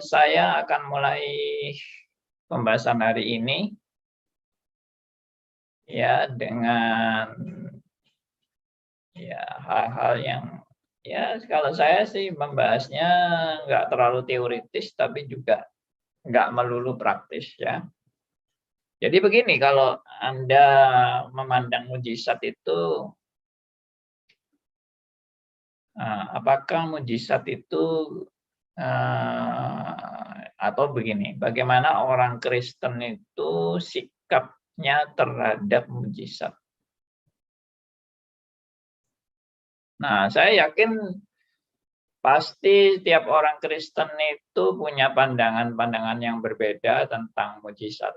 Saya akan mulai pembahasan hari ini ya dengan ya hal-hal yang ya kalau saya sih membahasnya nggak terlalu teoritis tapi juga nggak melulu praktis ya. Jadi begini, kalau Anda memandang mujizat itu, apakah mujizat itu atau begini, bagaimana orang Kristen itu sikapnya terhadap mujizat. Nah, saya yakin pasti tiap orang Kristen itu punya pandangan-pandangan yang berbeda tentang mujizat.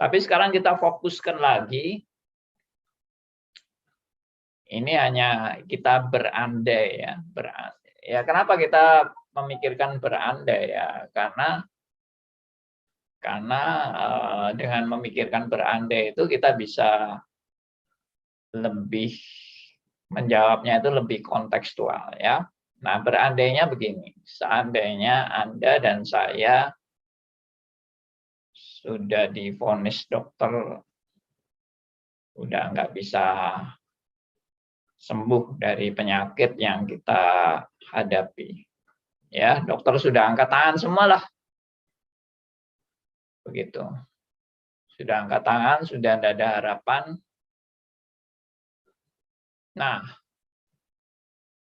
Tapi sekarang kita fokuskan lagi, ini hanya kita berandai ya. Ya, kenapa kita memikirkan berandai ya? Karena dengan memikirkan berandai itu kita bisa lebih menjawabnya itu lebih kontekstual ya. Nah, berandainya begini, seandainya Anda dan saya sudah divonis dokter udah nggak bisa sembuh dari penyakit yang kita hadapi. Ya, dokter sudah angkat tangan semualah. Begitu. Sudah angkat tangan, sudah tidak ada harapan. Nah,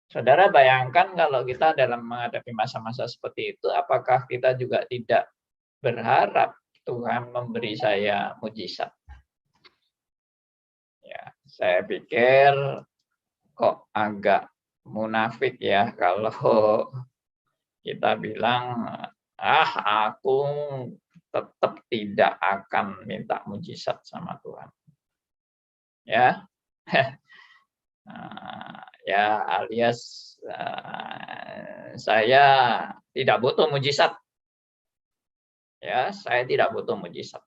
saudara bayangkan kalau kita dalam menghadapi masa-masa seperti itu, apakah kita juga tidak berharap Tuhan memberi saya mujizat? Ya, saya pikir kok agak munafik ya kalau kita bilang, aku tetap tidak akan minta mujizat sama Tuhan. Ya, ya alias saya tidak butuh mujizat. Ya, saya tidak butuh mujizat.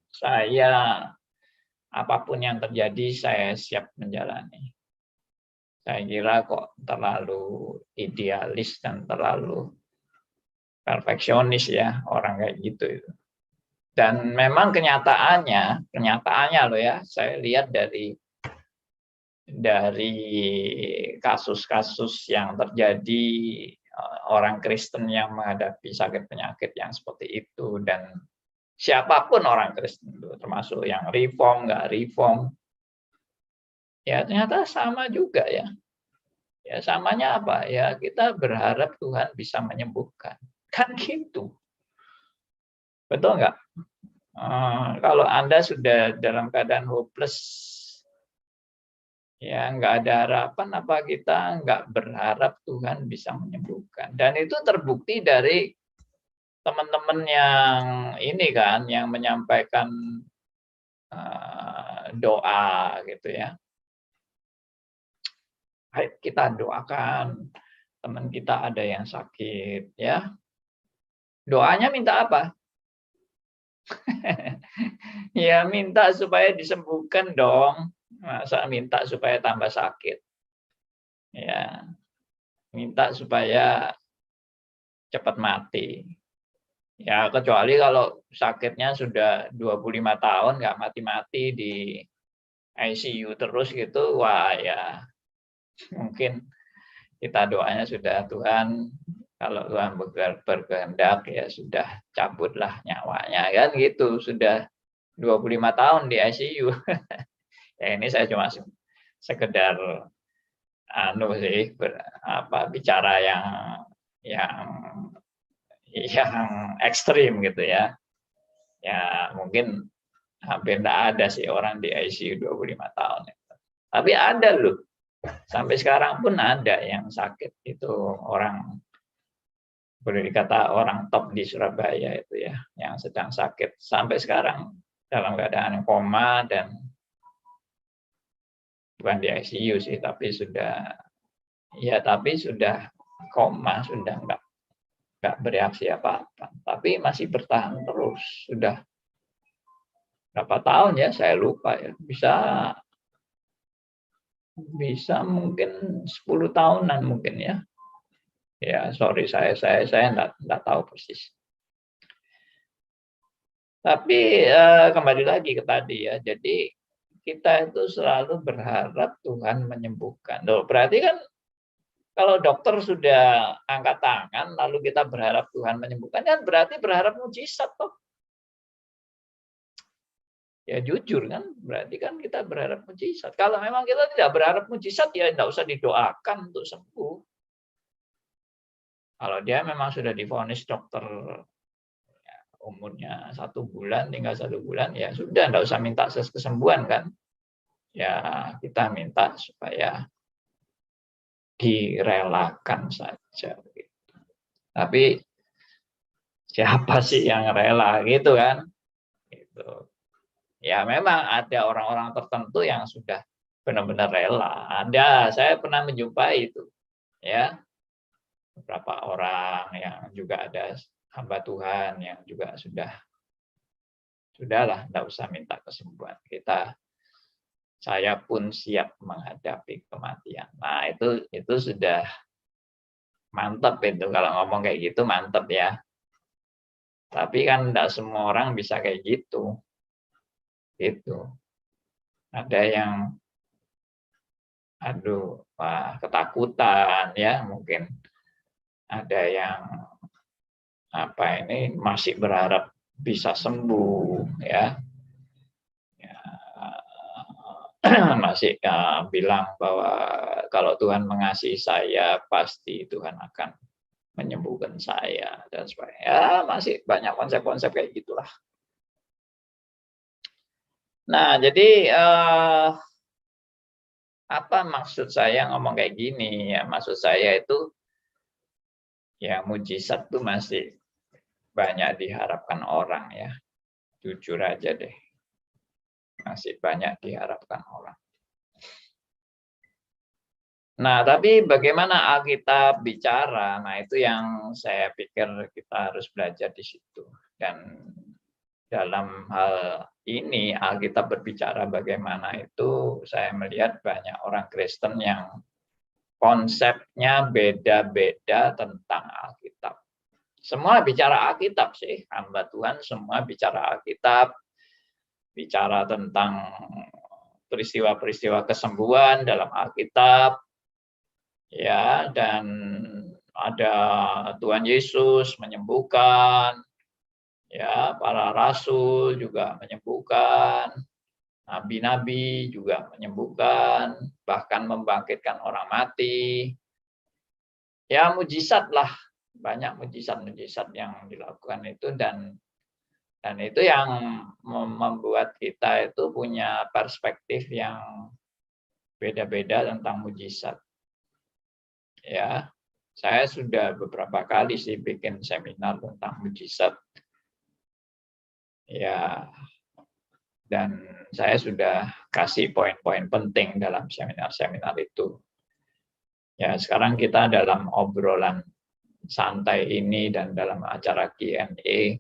Saya apapun yang terjadi saya siap menjalani. Saya kira kok terlalu idealis dan terlalu perfeksionis ya orang kayak gitu itu. Dan memang kenyataannya loh ya, saya lihat dari kasus-kasus yang terjadi orang Kristen yang menghadapi sakit penyakit yang seperti itu, dan siapapun orang Kristen itu, termasuk yang reform, nggak reform, ya ternyata sama juga ya. Ya samanya apa? Ya kita berharap Tuhan bisa menyembuhkan. Kan gitu. Betul nggak? Kalau Anda sudah dalam keadaan hopeless, ya nggak ada harapan, apa kita nggak berharap Tuhan bisa menyembuhkan? Dan itu terbukti dari teman-teman yang ini kan, yang menyampaikan doa gitu ya. Ayo kita doakan teman kita ada yang sakit ya. Doanya minta apa? Ya minta supaya disembuhkan dong. Masa minta supaya tambah sakit. Ya, minta supaya cepat mati. Ya, kecuali kalau sakitnya sudah 25 tahun nggak mati-mati di ICU terus gitu, wah ya mungkin kita doanya sudah Tuhan, kalau Tuhan berkehendak ya sudah cabutlah nyawanya kan gitu, sudah 25 tahun di ICU. Ya ini saya cuma sekedar bicara yang yang ekstrim gitu ya. Ya mungkin hampir tidak ada sih orang di ICU 25 tahun. Tapi ada loh. Sampai sekarang pun ada yang sakit itu, orang boleh dikata orang top di Surabaya itu ya, yang sedang sakit sampai sekarang dalam keadaan koma, dan bukan di ICU sih, tapi sudah koma, sudah nggak bereaksi apa-apa, tapi masih bertahan terus. Sudah berapa tahun ya, saya lupa ya, bisa mungkin 10 tahunan mungkin ya. Ya, sorry saya enggak tahu persis. Tapi kembali lagi ke tadi ya. Jadi kita itu selalu berharap Tuhan menyembuhkan. Loh, berarti kan kalau dokter sudah angkat tangan lalu kita berharap Tuhan menyembuhkan kan berarti berharap mujizat toh. Ya jujur kan, berarti kan kita berharap mujizat. Kalau memang kita tidak berharap mujizat ya tidak usah didoakan untuk sembuh. Kalau dia memang sudah divonis dokter umurnya 1 bulan, tinggal 1 bulan, ya sudah, enggak usah minta kesembuhan kan. Ya kita minta supaya direlakan saja. Gitu. Tapi siapa sih yang rela gitu kan? Gitu. Ya memang ada orang-orang tertentu yang sudah benar-benar rela. Ada, saya pernah menjumpai itu, ya beberapa orang yang juga ada hamba Tuhan yang juga sudahlah, tidak usah minta kesembuhan. Saya pun siap menghadapi kematian. Nah itu sudah mantap itu kalau ngomong kayak gitu mantap ya. Tapi kan tidak semua orang bisa kayak gitu. Gitu. Ada yang ketakutan ya mungkin. Ada yang masih berharap bisa sembuh ya. Masih bilang bahwa kalau Tuhan mengasihi saya pasti Tuhan akan menyembuhkan saya dan sebagainya. Ya, masih banyak konsep-konsep kayak gitulah. Nah, jadi apa maksud saya ngomong kayak gini ya? Maksud saya itu ya mujizat tuh masih banyak diharapkan orang ya. Jujur aja deh. Masih banyak diharapkan orang. Nah, tapi bagaimana Alkitab bicara? Nah, itu yang saya pikir kita harus belajar di situ. Dan dalam hal ini Alkitab berbicara bagaimana itu, saya melihat banyak orang Kristen yang konsepnya beda-beda tentang Alkitab. Semua bicara Alkitab sih, hamba Tuhan semua bicara Alkitab, bicara tentang peristiwa-peristiwa kesembuhan dalam Alkitab, ya, dan ada Tuhan Yesus menyembuhkan, ya, para rasul juga menyembuhkan, nabi-nabi juga menyembuhkan, bahkan membangkitkan orang mati. Ya, mujizat lah, banyak mujizat-mujizat yang dilakukan itu dan itu yang membuat kita itu punya perspektif yang beda-beda tentang mujizat. Ya, saya sudah beberapa kali sih bikin seminar tentang mujizat. Ya, dan saya sudah kasih poin-poin penting dalam seminar-seminar itu. Ya, sekarang kita dalam obrolan santai ini dan dalam acara Q&A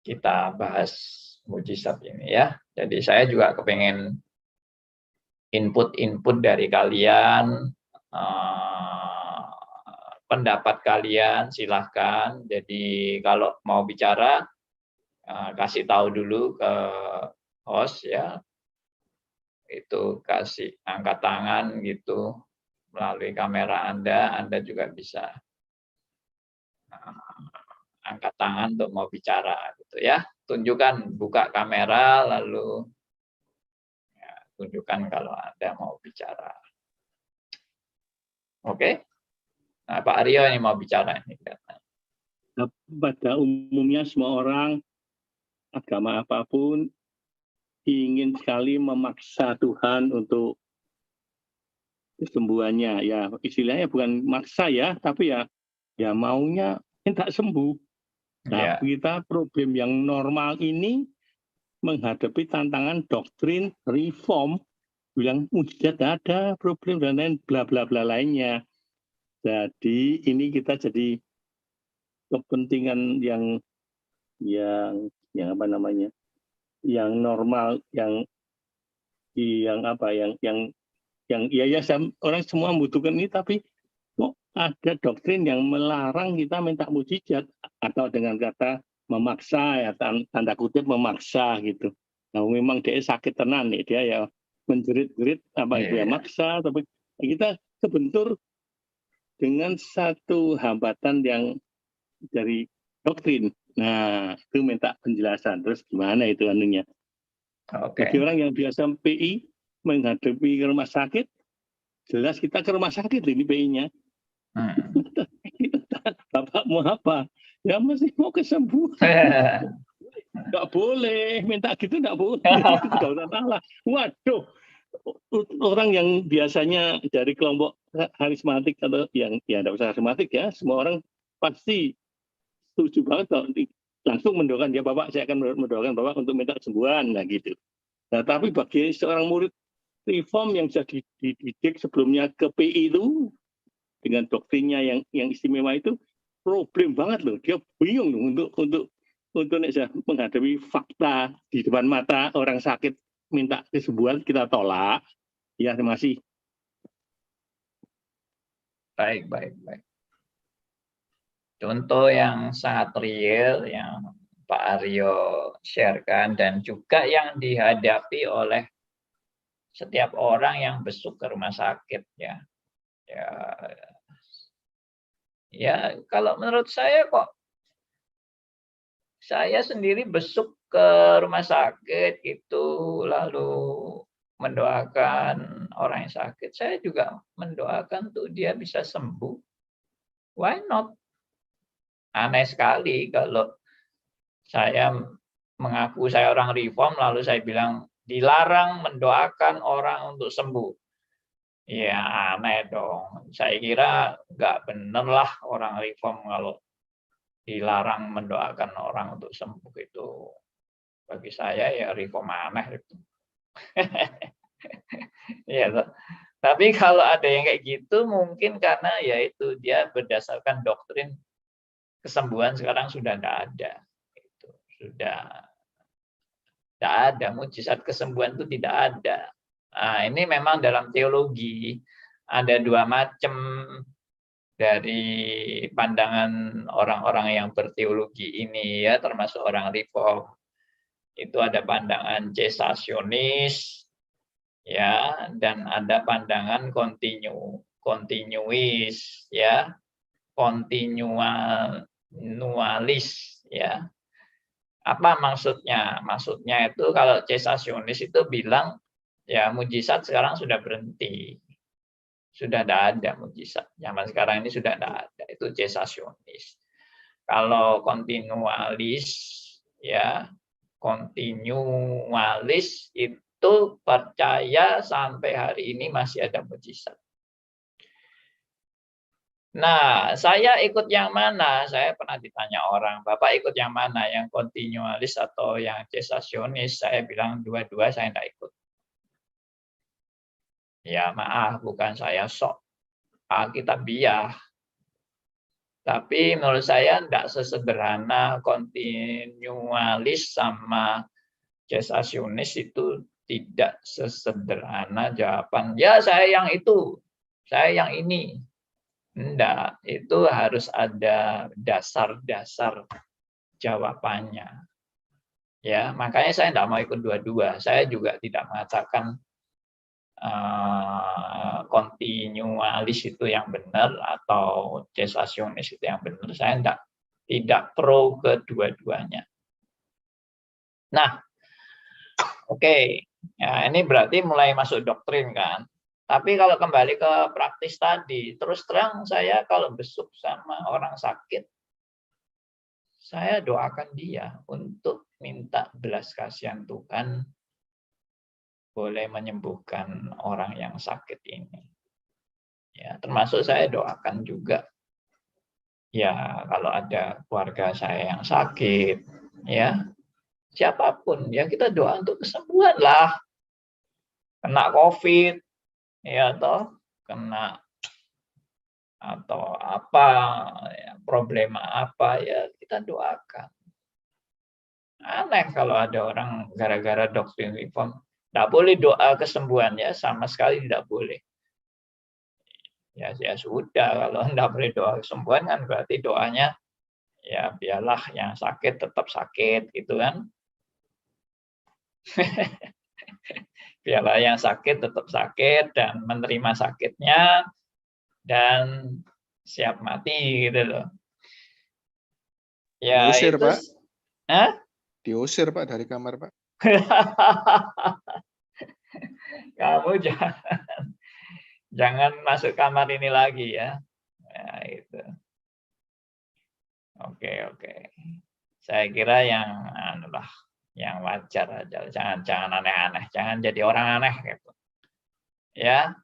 kita bahas mujizat ini ya. Jadi saya juga kepengen input dari kalian, pendapat kalian silahkan. Jadi kalau mau bicara kasih tahu dulu ke host ya, itu kasih angkat tangan gitu melalui kamera Anda juga bisa angkat tangan untuk mau bicara gitu ya. Tunjukkan, buka kamera lalu ya, tunjukkan kalau Anda mau bicara. Oke? Nah, Pak Aryo ini mau bicara ini. Pada umumnya semua orang agama apapun ingin sekali memaksa Tuhan untuk kesembuhannya. Ya istilahnya bukan maksa ya, tapi ya maunya minta sembuh. Nah, kita problem yang normal ini menghadapi tantangan doktrin reform, bilang mujizat ada, problem dan lain bla bla bla lainnya. Jadi ini kita jadi kepentingan yang apa namanya? Yang normal, yang orang semua membutuhkan ini, tapi kok ada doktrin yang melarang kita minta mujizat atau dengan kata memaksa ya, tanda kutip memaksa gitu. Nah, memang dia sakit tenan nih, dia ya menjerit-jerit apa itu ya Iya. maksa, tapi kita kebentur dengan satu hambatan yang dari doktrin. Nah, itu minta penjelasan. Terus gimana itu anunya? Bagi Oke. orang yang biasa PI menghadapi rumah sakit, jelas kita ke rumah sakit ini PI-nya. Hmm. Bapak mau apa? Ya masih mau kesembuhan. Nggak boleh, minta gitu nggak boleh. Itu kedaulatan Allah. Waduh, orang yang biasanya dari kelompok karismatik atau yang ya nggak usah karismatik ya, semua orang pasti setuju banget kalau langsung mendoakan ya Bapak, saya akan mendoakan Bapak untuk minta kesembuhan, nah gitu. Nah tapi bagi seorang murid reform yang sudah dididik sebelumnya ke PI itu dengan doktrinnya yang istimewa itu problem banget loh, dia bingung loh untuk menghadapi fakta di depan mata orang sakit minta kesembuhan kita tolak ya masih. Baik, baik, baik. Contoh yang sangat real yang Pak Aryo sharekan dan juga yang dihadapi oleh setiap orang yang besuk ke rumah sakit ya. Ya, ya kalau menurut saya kok saya sendiri besuk ke rumah sakit itu lalu mendoakan orang yang sakit. Saya juga mendoakan tuh dia bisa sembuh. Why not? Aneh sekali kalau saya mengaku saya orang reform lalu saya bilang dilarang mendoakan orang untuk sembuh. Ya aneh dong. Saya kira nggak bener lah orang reform kalau dilarang mendoakan orang untuk sembuh itu. Bagi saya ya reform aneh itu. Iya toh. Tapi kalau ada yang kayak gitu mungkin karena ya itu dia berdasarkan doktrin kesembuhan sekarang sudah tidak ada. Itu sudah tidak ada, mujizat kesembuhan itu tidak ada. Nah, ini memang dalam teologi ada dua macam dari pandangan orang-orang yang berteologi ini ya, termasuk orang reform. Itu ada pandangan cesasionis ya, dan ada pandangan kontinuis ya, kontinualis ya. Apa maksudnya? Maksudnya itu kalau cesasionis itu bilang ya mujizat sekarang sudah berhenti. Sudah tidak ada mujizat. Zaman sekarang ini sudah tidak ada. Itu cesasionis. Kalau kontinualis ya, kontinualis itu percaya sampai hari ini masih ada mujizat. Nah, saya ikut yang mana? Saya pernah ditanya orang, Bapak ikut yang mana? Yang kontinualis atau yang cesasionis? Saya bilang dua-dua saya tidak ikut. Ya maaf, bukan saya sok alkitabiah. Tapi menurut saya tidak sesederhana kontinualis sama cesasionis itu tidak sesederhana jawaban, ya saya yang itu, saya yang ini. Enggak, itu harus ada dasar-dasar jawabannya. Ya, makanya saya tidak mau ikut dua-dua. Saya juga tidak mengatakan kontinualis itu yang benar atau cesasionis itu yang benar. Saya tidak pro kedua-duanya. Nah, oke. Ya, ini berarti mulai masuk doktrin kan. Tapi kalau kembali ke praktis tadi, terus terang saya kalau besuk sama orang sakit, saya doakan dia untuk minta belas kasihan Tuhan boleh menyembuhkan orang yang sakit ini. Ya, termasuk saya doakan juga ya kalau ada keluarga saya yang sakit, ya siapapun ya kita doa untuk kesembuhan lah. Kena COVID, ya toh, kena atau apa, ya, problema apa ya kita doakan. Aneh kalau ada orang gara-gara doktrin reform, tidak boleh doa kesembuhan ya, sama sekali tidak boleh. ya sudah, kalau enggak boleh doa kesembuhan kan berarti doanya ya biarlah yang sakit tetap sakit gitu kan. Biarlah yang sakit tetap sakit dan menerima sakitnya dan siap mati gitu loh. Ya Diusir, itu Pak. Hah? Diusir, Pak, dari kamar, Pak. Kamu jangan masuk kamar ini lagi ya. Nah, itu. Oke. Saya kira yang yang wajar aja, jangan aneh-aneh, jangan jadi orang aneh gitu. Ya.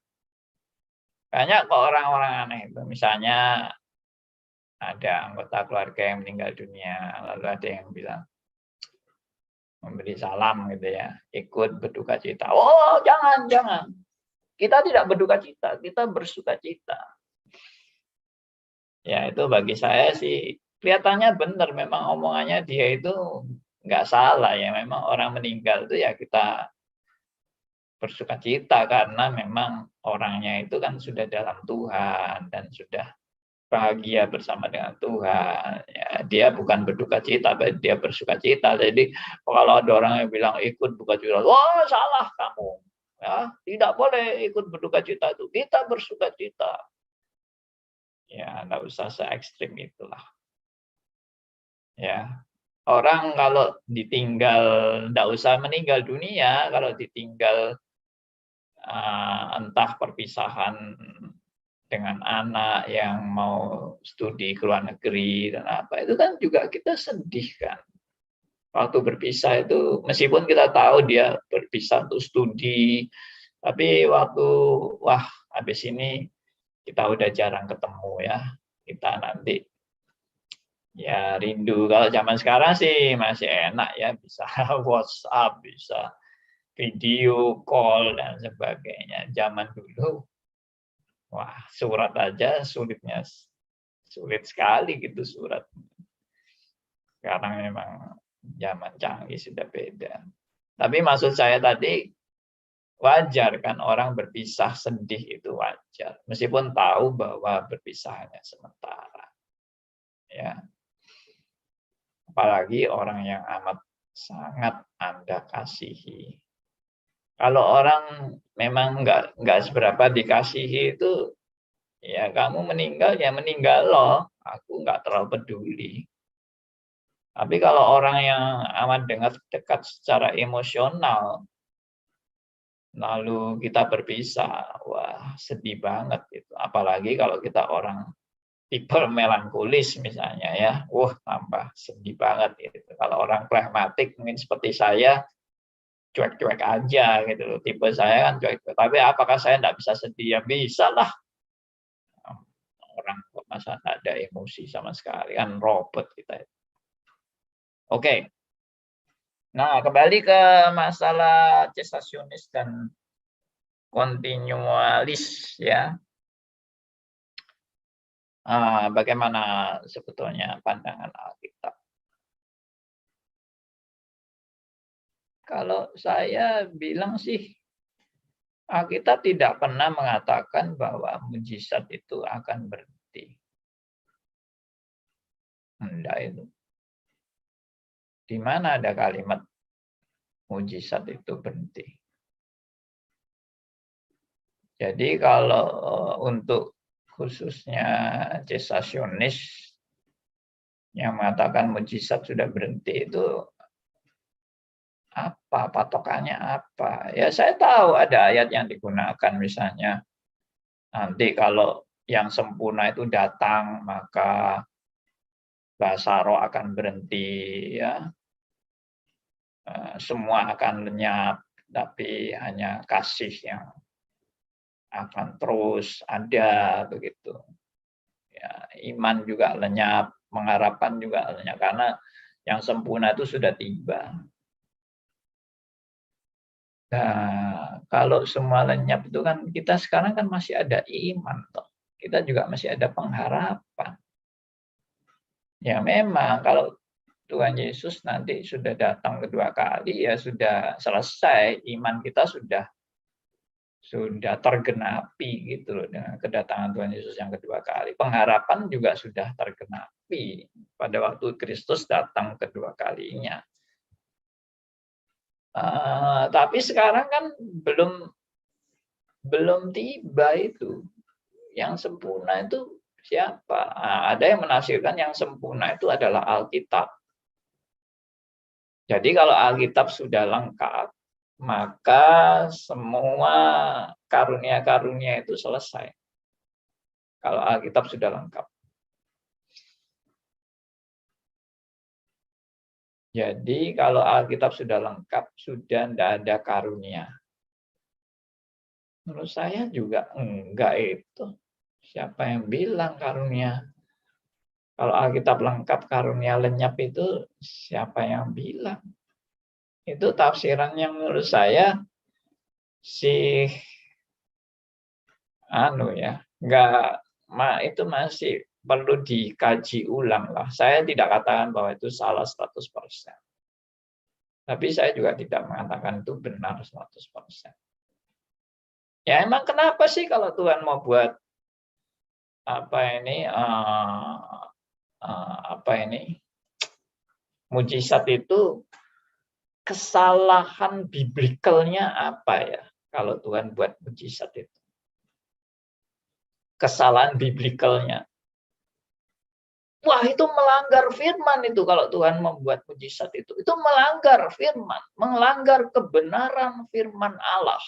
Banyak kok orang-orang aneh itu, misalnya ada anggota keluarga yang meninggal dunia, lalu ada yang bilang memberi salam gitu ya, ikut berduka cita. Oh, jangan. Kita tidak berduka cita, kita bersuka cita. Ya, itu bagi saya sih kelihatannya benar, memang omongannya dia itu nggak salah ya, memang orang meninggal itu ya kita bersuka cita karena memang orangnya itu kan sudah dalam Tuhan dan sudah bahagia bersama dengan Tuhan. Ya, dia bukan berduka cita, dia bersuka cita. Jadi kalau ada orang yang bilang ikut berduka cita, wah salah kamu. Ya, tidak boleh ikut berduka cita itu. Kita bersuka cita. Ya, nggak usah se-ekstrim itulah. Ya, orang kalau ditinggal, nggak usah meninggal dunia, kalau ditinggal entah perpisahan dengan anak yang mau studi ke luar negeri dan apa, itu kan juga kita sedih kan. Waktu berpisah itu, meskipun kita tahu dia berpisah untuk studi, tapi waktu, wah habis ini kita udah jarang ketemu ya, kita nanti ya rindu. Kalau zaman sekarang sih masih enak ya, bisa WhatsApp, bisa video call dan sebagainya. Zaman dulu, wah surat aja sulit sekali gitu surat. Sekarang memang zaman canggih sudah beda. Tapi maksud saya tadi, wajar kan orang berpisah sedih, itu wajar. Meskipun tahu bahwa berpisahnya sementara. Ya. Apalagi orang yang amat sangat Anda kasihi. Kalau orang memang nggak seberapa dikasihi itu, ya kamu meninggal ya meninggal loh. Aku nggak terlalu peduli. Tapi kalau orang yang amat dekat secara emosional, lalu kita berpisah, wah sedih banget itu. Apalagi kalau kita orang tipe melankolis misalnya ya, wah tambah sedih banget gitu. Kalau orang pragmatik mungkin seperti saya, cuek-cuek aja gitu loh. Tipe saya kan cuek-cuek. Tapi apakah saya nggak bisa sedih? Ya bisa lah. Orang kok masa nggak ada emosi sama sekali, kan robot kita. Oke. Nah, kembali ke masalah cesasionis dan kontinualis ya. Bagaimana sebetulnya pandangan Alkitab? Kalau saya bilang sih, Alkitab tidak pernah mengatakan bahwa mujizat itu akan berhenti. Enggak itu. Di mana ada kalimat mujizat itu berhenti? Jadi kalau untuk khususnya cesasionis yang mengatakan mujizat sudah berhenti, itu apa patokannya apa? Ya saya tahu ada ayat yang digunakan, misalnya nanti kalau yang sempurna itu datang maka bahasa roh akan berhenti ya. Semua akan lenyap, tapi hanya kasih yang akan terus ada begitu. Ya, iman juga lenyap, pengharapan juga lenyap karena yang sempurna itu sudah tiba. Nah, kalau semua lenyap itu kan kita sekarang kan masih ada iman toh. Kita juga masih ada pengharapan. Ya memang kalau Tuhan Yesus nanti sudah datang kedua kali ya sudah selesai, iman kita sudah sudah tergenapi gitu loh dengan kedatangan Tuhan Yesus yang kedua kali. Pengharapan juga sudah tergenapi pada waktu Kristus datang kedua kalinya. Tapi sekarang kan belum tiba itu. Yang sempurna itu siapa? Ada yang menafsirkan yang sempurna itu adalah Alkitab. Jadi kalau Alkitab sudah lengkap, maka semua karunia-karunia itu selesai. Kalau Alkitab sudah lengkap. Jadi kalau Alkitab sudah lengkap, sudah tidak ada karunia. Menurut saya juga enggak itu. Siapa yang bilang karunia? Kalau Alkitab lengkap, karunia lenyap itu siapa yang bilang? Itu tafsiran yang menurut saya itu masih perlu dikaji ulang lah. Saya tidak katakan bahwa itu salah 100%. Tapi saya juga tidak mengatakan itu benar 100%. Ya emang kenapa sih kalau Tuhan mau buat mujizat itu, kesalahan biblikalnya apa ya kalau Tuhan buat mujizat itu? Kesalahan biblikalnya. Wah, itu melanggar firman itu kalau Tuhan membuat mujizat itu. Itu melanggar firman, melanggar kebenaran firman Allah.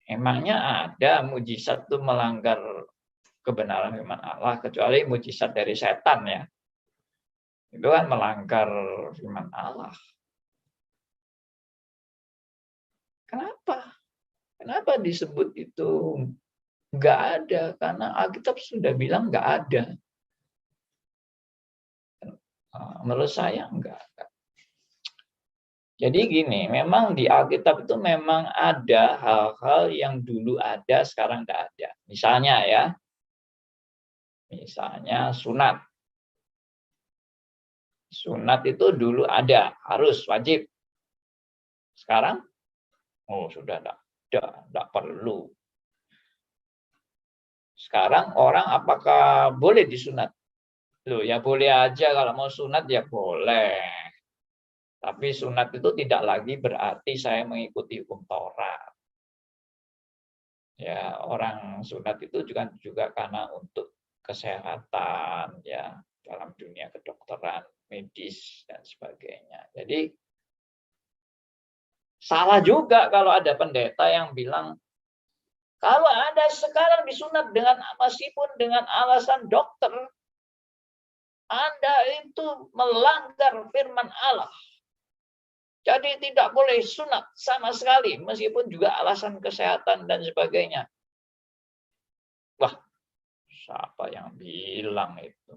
Emangnya ada mujizat itu melanggar kebenaran firman Allah, kecuali mujizat dari setan ya. Itu kan melanggar firman Allah. Kenapa? Kenapa disebut itu nggak ada? Karena Alkitab sudah bilang nggak ada. Menurut saya nggak ada. Jadi gini, memang di Alkitab itu memang ada hal-hal yang dulu ada, sekarang nggak ada. Misalnya sunat. Sunat itu dulu ada, harus, wajib. Sekarang, sudah tidak perlu. Sekarang orang apakah boleh disunat? Loh, ya boleh aja, kalau mau sunat ya boleh. Tapi sunat itu tidak lagi berarti saya mengikuti hukum Taurat. Ya, orang sunat itu juga karena untuk kesehatan ya, dalam dunia kedokteran, medis dan sebagainya. Jadi salah juga kalau ada pendeta yang bilang kalau Anda sekarang disunat meskipun dengan alasan dokter, Anda itu melanggar firman Allah. Jadi tidak boleh sunat sama sekali, meskipun juga alasan kesehatan dan sebagainya. Wah, siapa yang bilang itu?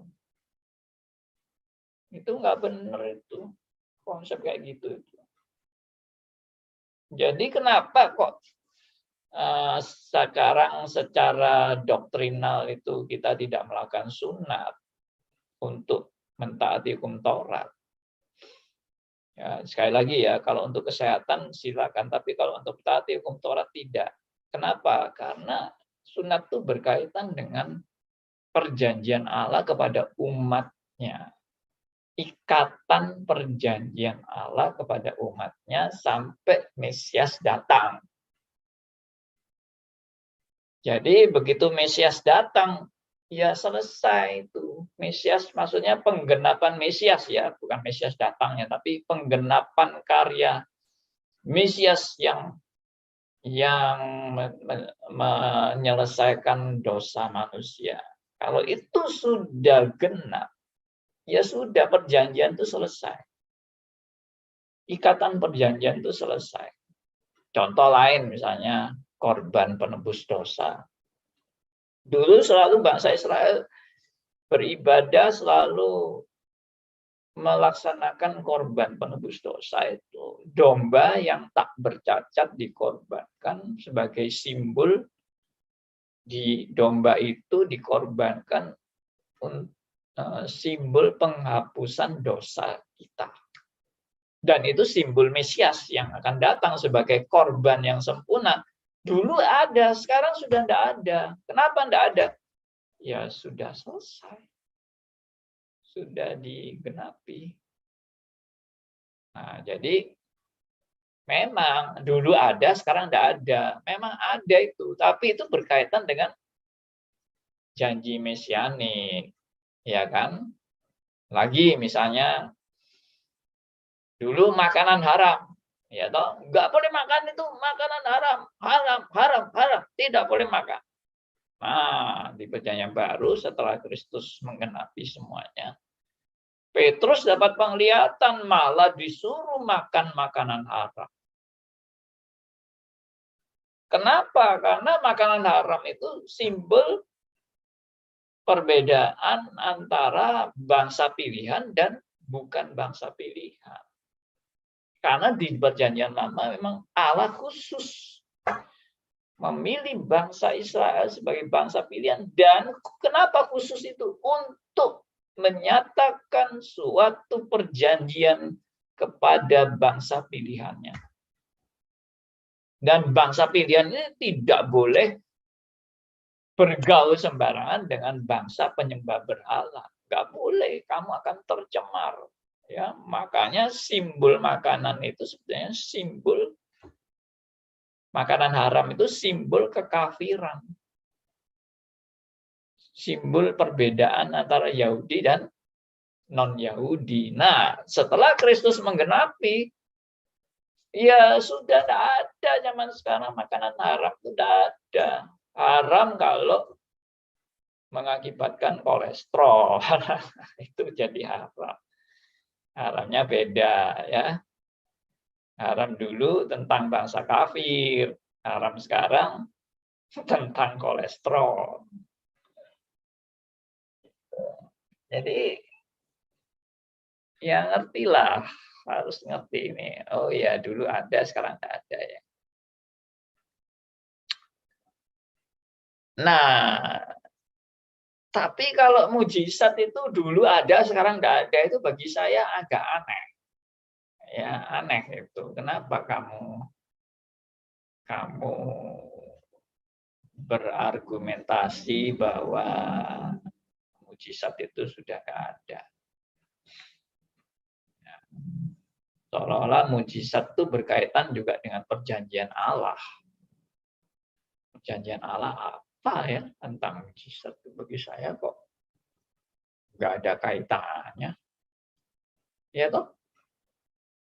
Itu nggak benar itu. Konsep kayak gitu. Jadi kenapa kok sekarang secara doktrinal itu kita tidak melakukan sunat untuk mentaati hukum Taurat? Ya, sekali lagi ya, kalau untuk kesehatan silakan, tapi kalau untuk taati hukum Taurat tidak. Kenapa? Karena sunat itu berkaitan dengan perjanjian Allah kepada umatnya. Ikatan perjanjian Allah kepada umatnya sampai Mesias datang. Jadi begitu Mesias datang, ya selesai itu. Mesias maksudnya penggenapan Mesias ya, bukan Mesias datangnya, tapi penggenapan karya Mesias yang menyelesaikan dosa manusia. Kalau itu sudah genap, ya sudah, perjanjian itu selesai. Ikatan perjanjian itu selesai. Contoh lain misalnya korban penebus dosa. Dulu selalu bangsa Israel beribadah selalu melaksanakan korban penebus dosa itu. Domba yang tak bercacat dikorbankan sebagai simbol. Di domba itu dikorbankan simbol penghapusan dosa kita. Dan itu simbol Mesias yang akan datang sebagai korban yang sempurna. Dulu ada, sekarang sudah tidak ada. Kenapa tidak ada? Ya sudah selesai. Sudah digenapi. Nah, jadi memang dulu ada, sekarang tidak ada. Memang ada itu, tapi itu berkaitan dengan janji mesianik, ya kan? Lagi misalnya dulu makanan haram, ya toh, nggak boleh makan itu makanan haram, haram, tidak boleh makan. Nah, di perjanjian baru setelah Kristus menggenapi semuanya, Petrus dapat penglihatan malah disuruh makan makanan haram. Kenapa? Karena makanan haram itu simbol perbedaan antara bangsa pilihan dan bukan bangsa pilihan. Karena di perjanjian lama memang Allah khusus memilih bangsa Israel sebagai bangsa pilihan. Dan kenapa khusus itu? Untuk menyatakan suatu perjanjian kepada bangsa pilihannya. Dan bangsa pilihan ini tidak boleh bergaul sembarangan dengan bangsa penyembah berhala. Nggak boleh, kamu akan tercemar. Ya, makanya simbol makanan itu sebenarnya simbol makanan haram itu simbol kekafiran. Simbol perbedaan antara Yahudi dan non-Yahudi. Nah, setelah Kristus menggenapi, ya sudah tidak ada zaman sekarang makanan haram, sudah ada. Haram kalau mengakibatkan kolesterol. Itu jadi haram. Haramnya beda ya. Haram dulu tentang bangsa kafir, haram sekarang tentang kolesterol. Jadi ya ngertilah, harus ngerti ini. Oh ya dulu ada, sekarang tidak ada ya. Nah, tapi kalau mujizat itu dulu ada, sekarang tidak ada, itu bagi saya agak aneh. Ya aneh itu. Kenapa kamu berargumentasi bahwa mujizat itu sudah tidak ada? Seolah-olah mujizat itu berkaitan juga dengan perjanjian Allah. Perjanjian Allah apa ya tentang mujizat itu bagi saya kok nggak ada kaitannya. Ya toh,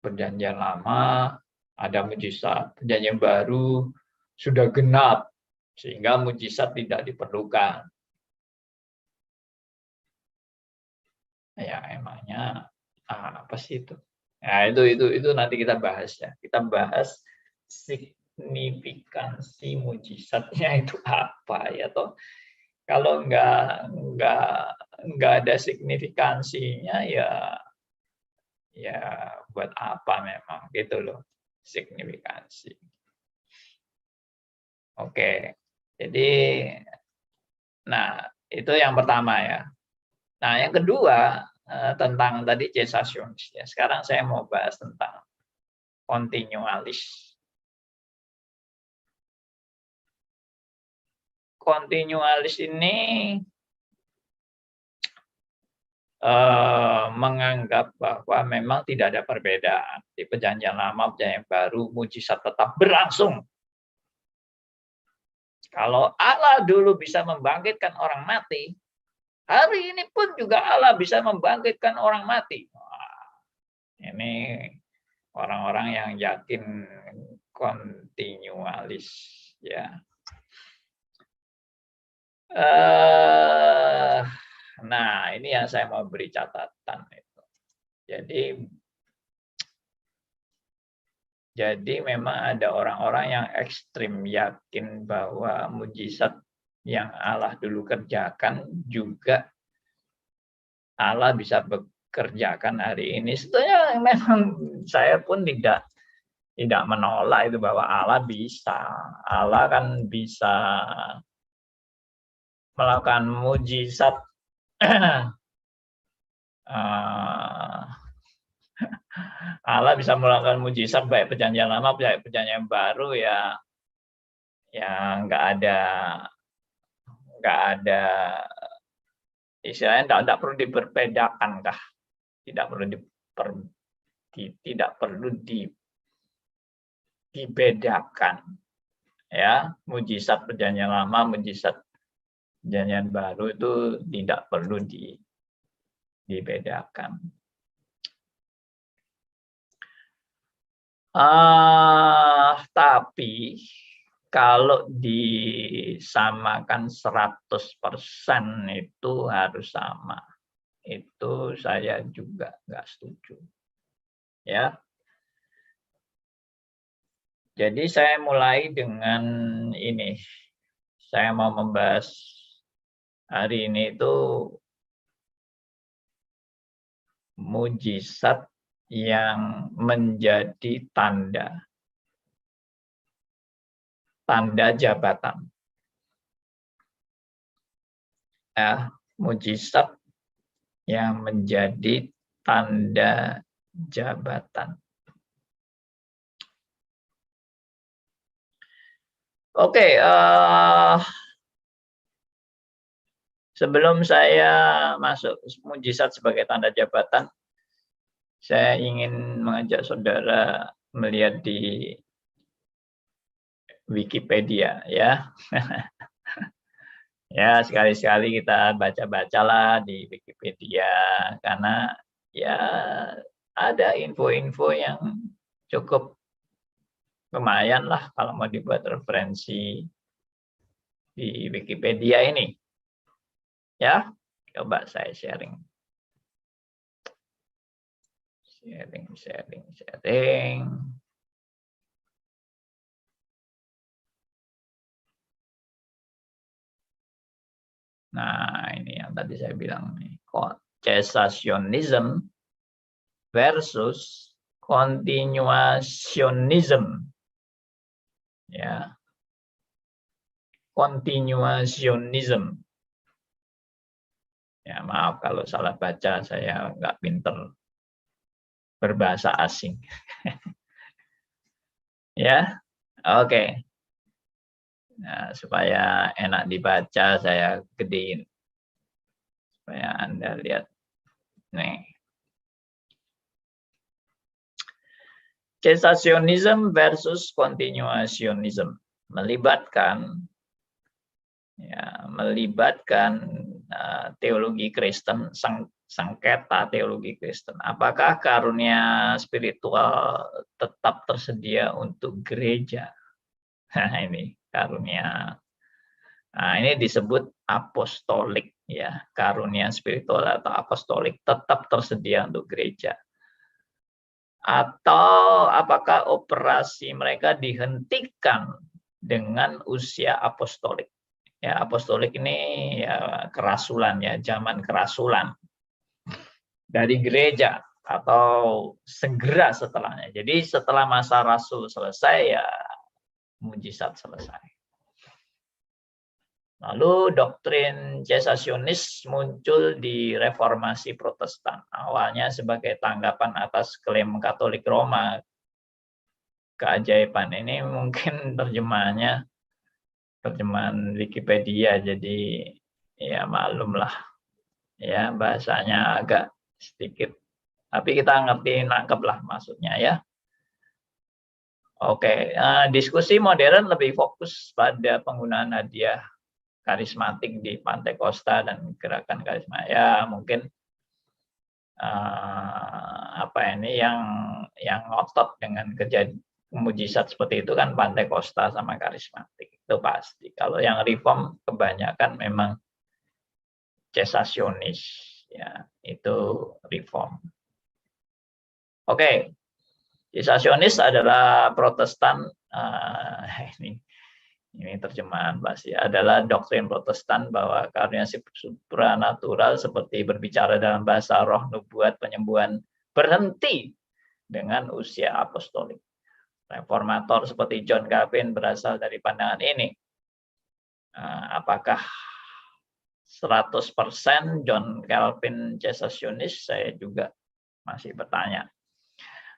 perjanjian lama ada mujizat, perjanjian baru sudah genap sehingga mujizat tidak diperlukan. Ya emangnya apa sih itu? Nah, itu nanti kita bahas ya. Kita bahas signifikansi mujizatnya itu apa ya toh. Kalau nggak ada signifikansinya ya buat apa memang gitu loh signifikansi. Oke. Jadi nah, itu yang pertama ya. Nah, yang kedua tentang tadi cesasionis ya. Sekarang saya mau bahas tentang kontinualis. Kontinualis ini menganggap bahwa memang tidak ada perbedaan di perjanjian lama, perjanjian baru, mujizat tetap berlangsung. Kalau Allah dulu bisa membangkitkan orang mati, hari ini pun juga Allah bisa membangkitkan orang mati. Wah, ini orang-orang yang yakin kontinualis ya. Nah, ini yang saya mau beri catatan itu. Jadi memang ada orang-orang yang ekstrim yakin bahwa mujizat yang Allah dulu kerjakan juga Allah bisa bekerjakan hari ini. Sebetulnya memang saya pun tidak menolak itu bahwa Allah bisa. Allah kan bisa melakukan mujizat Allah bisa melakukan mujizat baik perjanjian lama, baik perjanjian baru ya nggak ada istilahnya tidak perlu diperbedakan kah? Tidak perlu dibedakan ya, mujizat perjanjian lama, mujizat perjanjian baru itu tidak perlu dibedakan. Tapi kalau disamakan 100% itu harus sama. Itu saya juga nggak setuju. Ya. Jadi saya mulai dengan ini. Saya mau membahas hari ini itu mujizat yang menjadi tanda jabatan. Ya, mujizat yang menjadi tanda jabatan. Oke, sebelum saya masuk mujizat sebagai tanda jabatan, saya ingin mengajak saudara melihat di Wikipedia ya. Ya, sekali-sekali kita baca-bacalah di Wikipedia karena ya ada info-info yang cukup lumayan lah kalau mau dibuat referensi di Wikipedia ini. Ya, coba saya sharing. Sharing. Nah, ini yang tadi saya bilang nih, cessationism versus continuationism. Ya. Continuationism. Ya, maaf kalau salah baca, saya nggak pinter berbahasa asing. Ya, oke. Nah, supaya enak dibaca, saya gedein. Supaya Anda lihat. Nih. Cessationism versus continuationism. Melibatkan teologi Kristen, sengketa teologi Kristen. Apakah karunia spiritual tetap tersedia untuk gereja? Nah, ini karunia. Nah, ini disebut apostolik ya. Karunia spiritual atau apostolik tetap tersedia untuk gereja. Atau apakah operasi mereka dihentikan dengan usia apostolik? Ya, apostolik ini ya kerasulan ya, zaman kerasulan dari gereja atau segera setelahnya. Jadi setelah masa rasul selesai ya mujizat selesai. Lalu doktrin cessationis muncul di reformasi Protestan. Awalnya sebagai tanggapan atas klaim Katolik Roma. Keajaiban ini mungkin terjemahan Wikipedia, jadi ya maklumlah ya bahasanya agak sedikit. Tapi kita ngerti, nangkep lah maksudnya ya. Oke, diskusi modern lebih fokus pada penggunaan hadiah karismatik di Pantai Costa dan gerakan karisma. Ya mungkin yang ngotot dengan kejadian mujizat seperti itu kan Pantai Costa sama karismatik itu pasti. Kalau yang reform kebanyakan memang cessationis ya, itu reform. Oke. Cessationis adalah Protestan, ini terjemahan pasti, adalah doktrin Protestan bahwa karunia supranatural seperti berbicara dalam bahasa roh, nubuat, penyembuhan berhenti dengan usia apostolik. Reformator seperti John Calvin berasal dari pandangan ini. Apakah 100% John Calvin cessationis? Saya juga masih bertanya.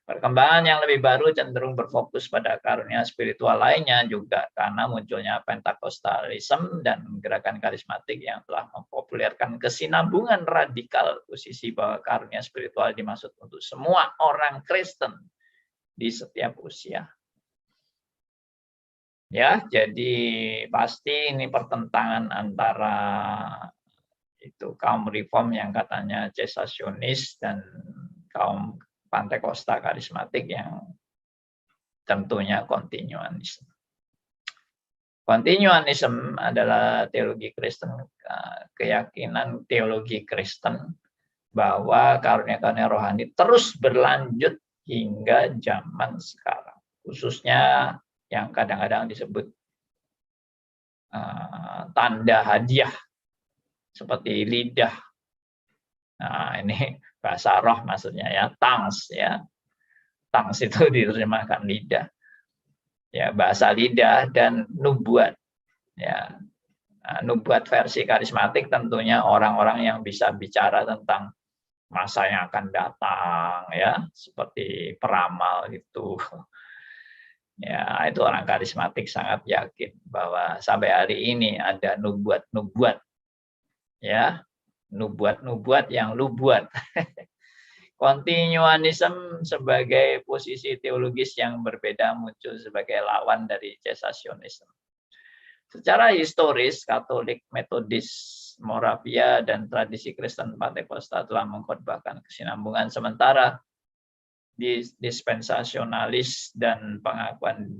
Perkembangan yang lebih baru cenderung berfokus pada karunia spiritual lainnya juga karena munculnya Pentakostalisme dan gerakan karismatik yang telah mempopulerkan kesinambungan radikal, posisi bahwa karunia spiritual dimaksud untuk semua orang Kristen di setiap usia. Ya, jadi pasti ini pertentangan antara itu kaum reform yang katanya cesasionis dan kaum Pantekosta karismatik yang tentunya kontinuanisme. Kontinuanisme adalah teologi Kristen, keyakinan teologi Kristen bahwa karunia-karunia rohani terus berlanjut hingga zaman sekarang. Khususnya yang kadang-kadang disebut tanda hadiah seperti lidah. Nah, ini bahasa roh maksudnya ya, tongues ya. Tongues itu diterjemahkan lidah. Ya, bahasa lidah dan nubuat. Ya. Nah, nubuat versi karismatik tentunya orang-orang yang bisa bicara tentang masa yang akan datang ya, seperti peramal gitu. Ya, itu orang karismatik sangat yakin bahwa sampai hari ini ada nubuat-nubuat. Ya, nubuat-nubuat yang lu buat. Kontinuanisme sebagai posisi teologis yang berbeda muncul sebagai lawan dari cesasionisme. Secara historis, Katolik, Metodis, Moravia, dan tradisi Kristen Pantekosta telah mengkhotbahkan kesinambungan sementara dispensasionalis dan pengakuan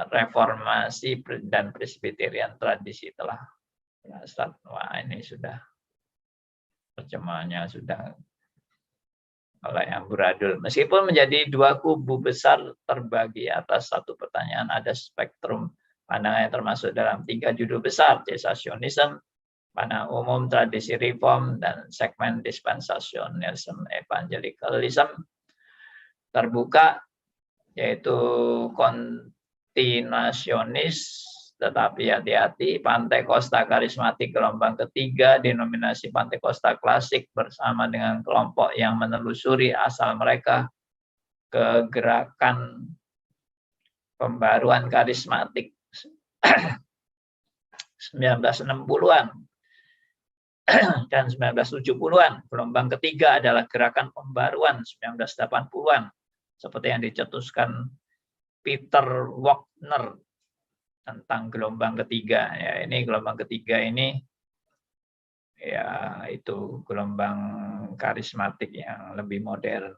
reformasi dan presbyterian tradisi telah. Wah, ini sudah terjemahannya sudah oleh amburadul. Meskipun menjadi dua kubu besar terbagi atas satu pertanyaan, ada spektrum pandangan yang termasuk dalam tiga judul besar, cesasionisme, pandangan umum, tradisi reform, dan segmen dispensationalism, evangelicalism. Terbuka, yaitu kontinuasionis, tetapi hati-hati, Pantekosta karismatik gelombang ketiga, denominasi Pantekosta klasik bersama dengan kelompok yang menelusuri asal mereka ke gerakan pembaruan karismatik 1960-an dan 1970-an. Gelombang ketiga adalah gerakan pembaruan 1980-an, seperti yang dicetuskan Peter Wagner tentang gelombang ketiga. Ya, ini gelombang ketiga ini ya itu gelombang karismatik yang lebih modern.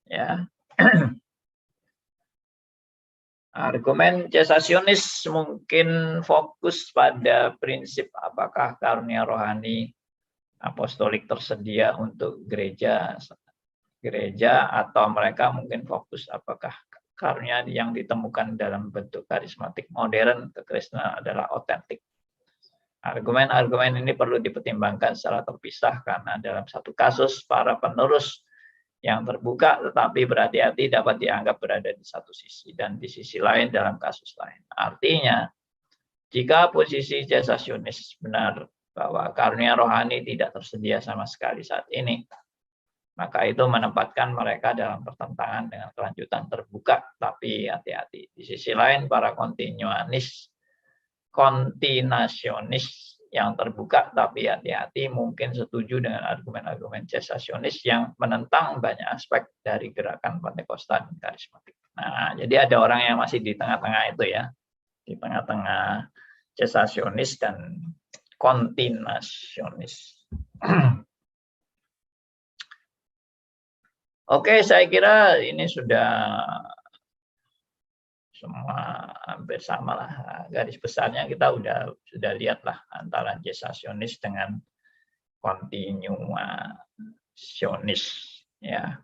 Ya. Argumen cesasionis mungkin fokus pada prinsip apakah karunia rohani apostolik tersedia untuk gereja atau mereka mungkin fokus apakah karunia yang ditemukan dalam bentuk karismatik modern kekristenan adalah otentik. Argumen-argumen ini perlu dipertimbangkan secara terpisah karena dalam satu kasus para penerus yang terbuka tetapi berhati-hati dapat dianggap berada di satu sisi dan di sisi lain dalam kasus lain. Artinya, jika posisi cesasionis benar bahwa karunia rohani tidak tersedia sama sekali saat ini, maka itu menempatkan mereka dalam pertentangan dengan kelanjutan terbuka, tapi hati-hati. Di sisi lain, para kontinasionis yang terbuka, tapi hati-hati mungkin setuju dengan argumen-argumen cesasionis yang menentang banyak aspek dari gerakan Pantekosta dan karismatik. Nah, jadi ada orang yang masih di tengah-tengah itu ya, di tengah-tengah cesasionis dan kontinasionis. Oke, saya kira ini sudah semua hampir sama lah. Garis besarnya kita sudah lihat lah antara cesasionis dengan kontinuasionis. Ya,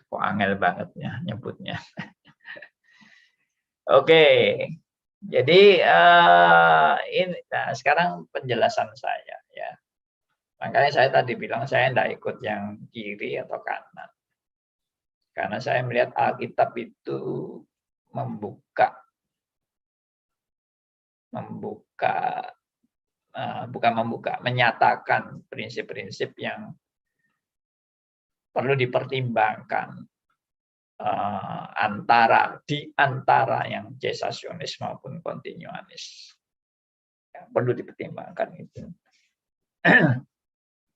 kok angel banget ya nyebutnya. Oke, jadi ini sekarang penjelasan saya ya. Makanya saya tadi bilang saya tidak ikut yang kiri atau kanan. Karena saya melihat Alkitab itu menyatakan prinsip-prinsip yang perlu dipertimbangkan di antara yang cesasionis maupun kontinuanis. Ya, perlu dipertimbangkan itu.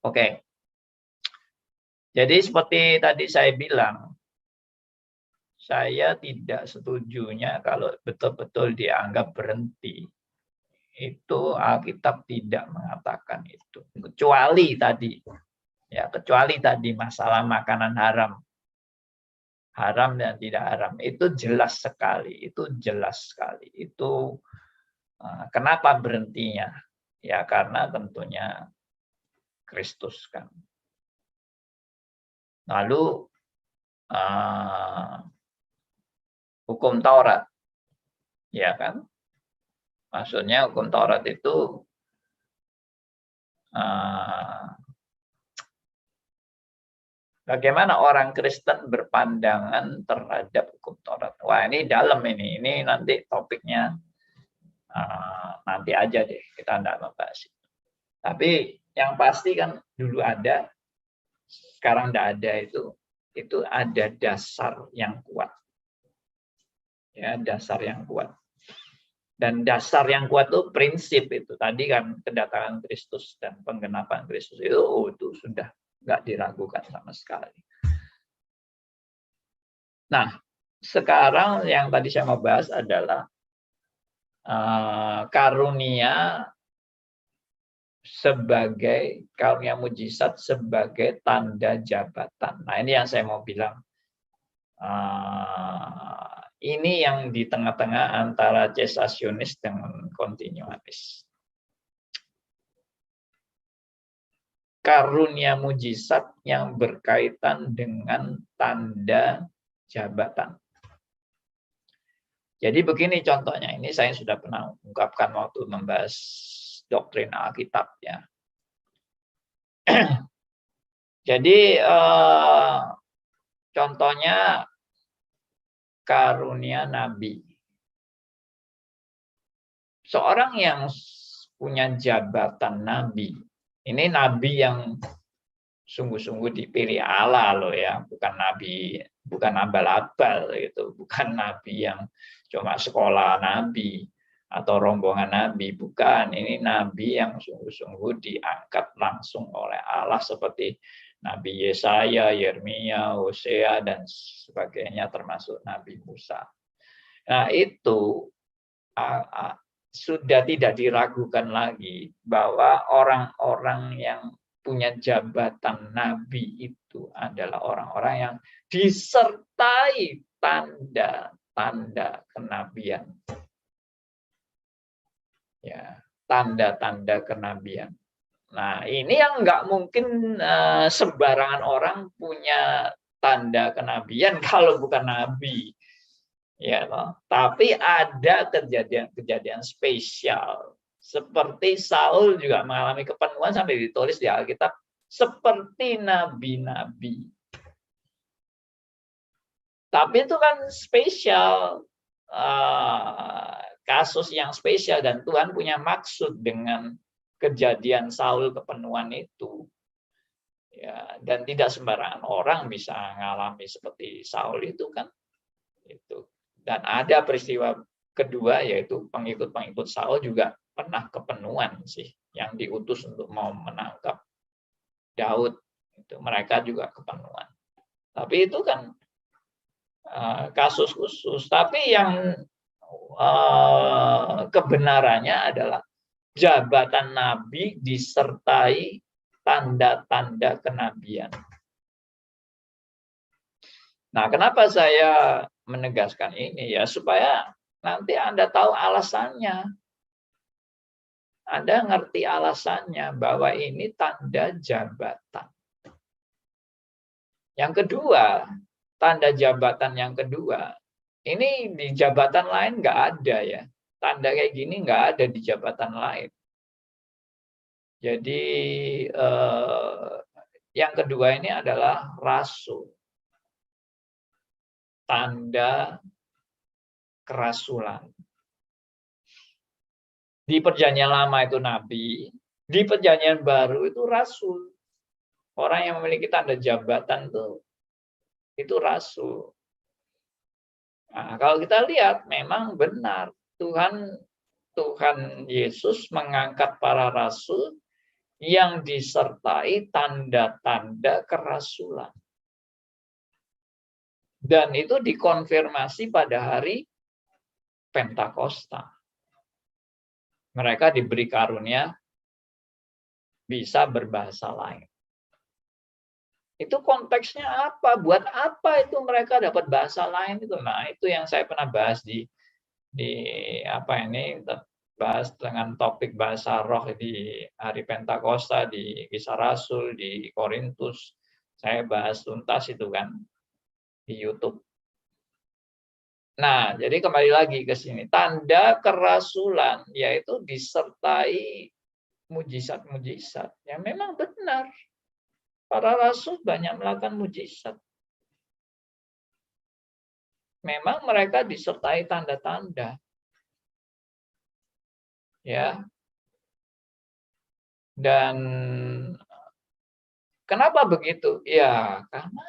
Oke. Jadi seperti tadi saya bilang, saya tidak setujunya kalau betul-betul dianggap berhenti. Itu Alkitab tidak mengatakan itu. Kecuali tadi masalah makanan haram. Haram dan tidak haram. Itu jelas sekali. Itu kenapa berhentinya? Ya karena tentunya Kristus kan. Lalu hukum Taurat, ya kan? Maksudnya hukum Taurat itu bagaimana orang Kristen berpandangan terhadap hukum Taurat. Wah ini dalam ini nanti topiknya nanti aja deh, kita tidak membahas itu. Tapi yang pasti kan dulu ada, sekarang tidak ada itu ada dasar yang kuat. Ya, dasar yang kuat. Dan dasar yang kuat itu prinsip itu. Tadi kan kedatangan Kristus dan penggenapan Kristus itu sudah nggak diragukan sama sekali. Nah, sekarang yang tadi saya mau bahas adalah karunia mujizat sebagai tanda jabatan. Nah, ini yang saya mau bilang. Ini yang di tengah-tengah antara cesasionis dengan kontinuanis. Karunia mujizat yang berkaitan dengan tanda jabatan. Jadi begini contohnya, ini saya sudah pernah ungkapkan waktu membahas doktrin Alkitab ya. Jadi contohnya karunia nabi. Seorang yang punya jabatan nabi, ini nabi yang sungguh-sungguh dipilih Allah loh ya, bukan abal-abal gitu, bukan nabi yang cuma sekolah nabi atau rombongan nabi, bukan. Ini nabi yang sungguh-sungguh diangkat langsung oleh Allah seperti Nabi Yesaya, Yeremia, Hosea dan sebagainya termasuk Nabi Musa. Nah, itu sudah tidak diragukan lagi bahwa orang-orang yang punya jabatan nabi itu adalah orang-orang yang disertai tanda-tanda kenabian. Ya, tanda-tanda kenabian. Nah, ini yang nggak mungkin sembarangan orang punya tanda kenabian kalau bukan nabi. Ya, tapi ada kejadian-kejadian spesial. Seperti Saul juga mengalami kepenuhan sampai ditulis di Alkitab seperti nabi-nabi. Tapi itu kan spesial, kasus yang spesial dan Tuhan punya maksud dengan kejadian Saul kepenuhan itu. Ya, dan tidak sembarangan orang bisa mengalami seperti Saul itu kan. Itu. Dan ada peristiwa kedua yaitu pengikut-pengikut Saul juga pernah kepenuhan sih yang diutus untuk mau menangkap Daud. Itu mereka juga kepenuhan. Tapi itu kan kasus khusus. Tapi yang kebenarannya adalah jabatan nabi disertai tanda-tanda kenabian. Nah, kenapa saya menegaskan ini ya supaya nanti Anda tahu alasannya. Anda ngerti alasannya bahwa ini tanda jabatan. Yang kedua, tanda jabatan yang kedua, ini di jabatan lain nggak ada ya. Tanda kayak gini nggak ada di jabatan lain. Jadi yang kedua ini adalah rasul. Tanda kerasulan. Di perjanjian lama itu nabi, di perjanjian baru itu rasul. Orang yang memiliki tanda jabatan itu rasul. Nah, kalau kita lihat memang benar Tuhan Yesus mengangkat para rasul yang disertai tanda-tanda kerasulan. Dan itu dikonfirmasi pada hari Pentakosta. Mereka diberi karunia bisa berbahasa lain. Itu konteksnya apa? Buat apa itu mereka dapat bahasa lain itu? Nah, itu yang saya pernah bahas di bahas dengan topik bahasa roh di hari Pentakosta, di Kisah Rasul, di Korintus. Saya bahas tuntas itu kan di YouTube. Nah, jadi kembali lagi ke sini. Tanda kerasulan yaitu disertai mujizat-mujizat. Ya memang benar. Para rasul banyak melakukan mujizat. Memang mereka disertai tanda-tanda. Ya. Dan kenapa begitu? Ya, karena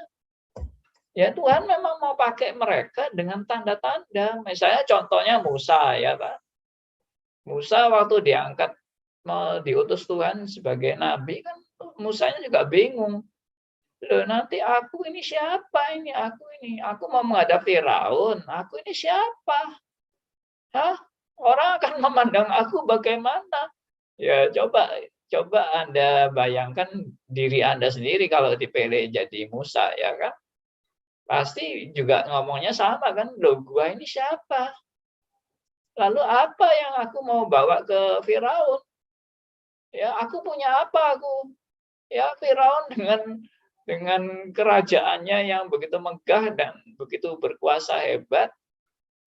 ya Tuhan memang mau pakai mereka dengan tanda-tanda. Misalnya contohnya Musa ya, Pak. Musa waktu diangkat diutus Tuhan sebagai nabi kan Musanya juga bingung. Loh, nanti aku ini siapa ini? Aku mau menghadap Firaun. Aku ini siapa? Hah? Orang akan memandang aku bagaimana? Ya coba Anda bayangkan diri Anda sendiri kalau dipilih jadi Musa ya kan? Pasti juga ngomongnya sama kan? Loh, gua ini siapa? Lalu apa yang aku mau bawa ke Firaun? Ya, aku punya apa aku? Ya, Firaun dengan kerajaannya yang begitu megah dan begitu berkuasa hebat.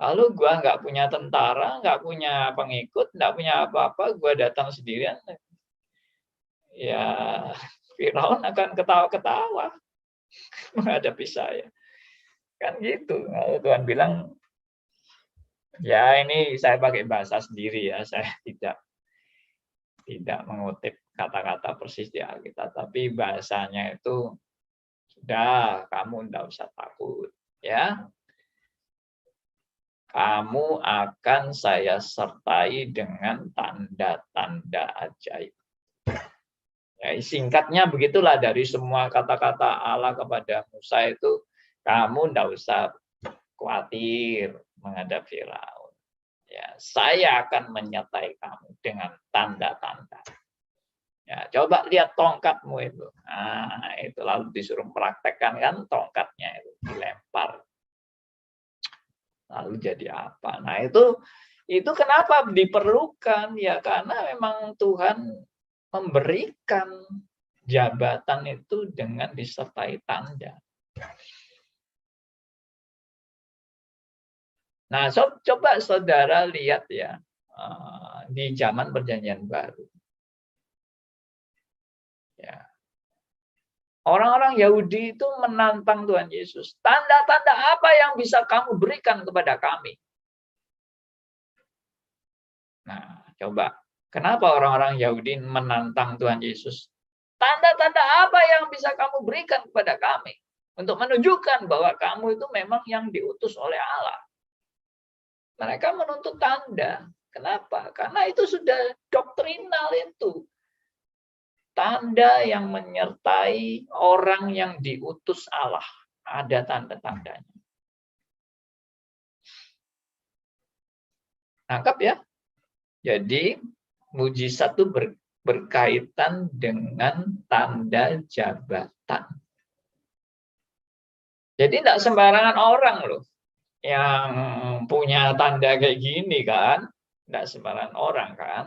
Lalu gua nggak punya tentara, nggak punya pengikut, nggak punya apa-apa, gua datang sendirian. Ya, Firaun akan ketawa-ketawa menghadapi saya. Kan gitu. Lalu Tuhan bilang, ya ini saya pakai bahasa sendiri ya, saya tidak mengutip kata-kata persis di Alkitab, tapi bahasanya itu sudah, kamu tidak usah takut, ya. Kamu akan saya sertai dengan tanda-tanda ajaib. Ya, singkatnya begitulah dari semua kata-kata Allah kepada Musa itu, kamu tidak usah khawatir menghadap Firaun. Ya, saya akan menyertai kamu dengan tanda-tanda. Ya, coba lihat tongkatmu itu. Nah, itu lalu disuruh praktekkan kan tongkatnya itu dilempar. Lalu jadi apa? Nah, itu kenapa diperlukan? Ya karena memang Tuhan memberikan jabatan itu dengan disertai tanda. Nah, coba saudara lihat ya di zaman Perjanjian Baru. Ya. Orang-orang Yahudi itu menantang Tuhan Yesus. Tanda-tanda apa yang bisa kamu berikan kepada kami? Nah, coba. Kenapa orang-orang Yahudi menantang Tuhan Yesus? Tanda-tanda apa yang bisa kamu berikan kepada kami? Untuk menunjukkan bahwa kamu itu memang yang diutus oleh Allah. Mereka menuntut tanda. Kenapa? Karena itu sudah doktrinal itu. Tanda yang menyertai orang yang diutus Allah. Ada tanda-tandanya. Nangkap ya? Jadi, mujizat itu berkaitan dengan tanda jabatan. Jadi tidak sembarangan orang loh yang punya tanda kayak gini kan. Tidak sembarangan orang kan.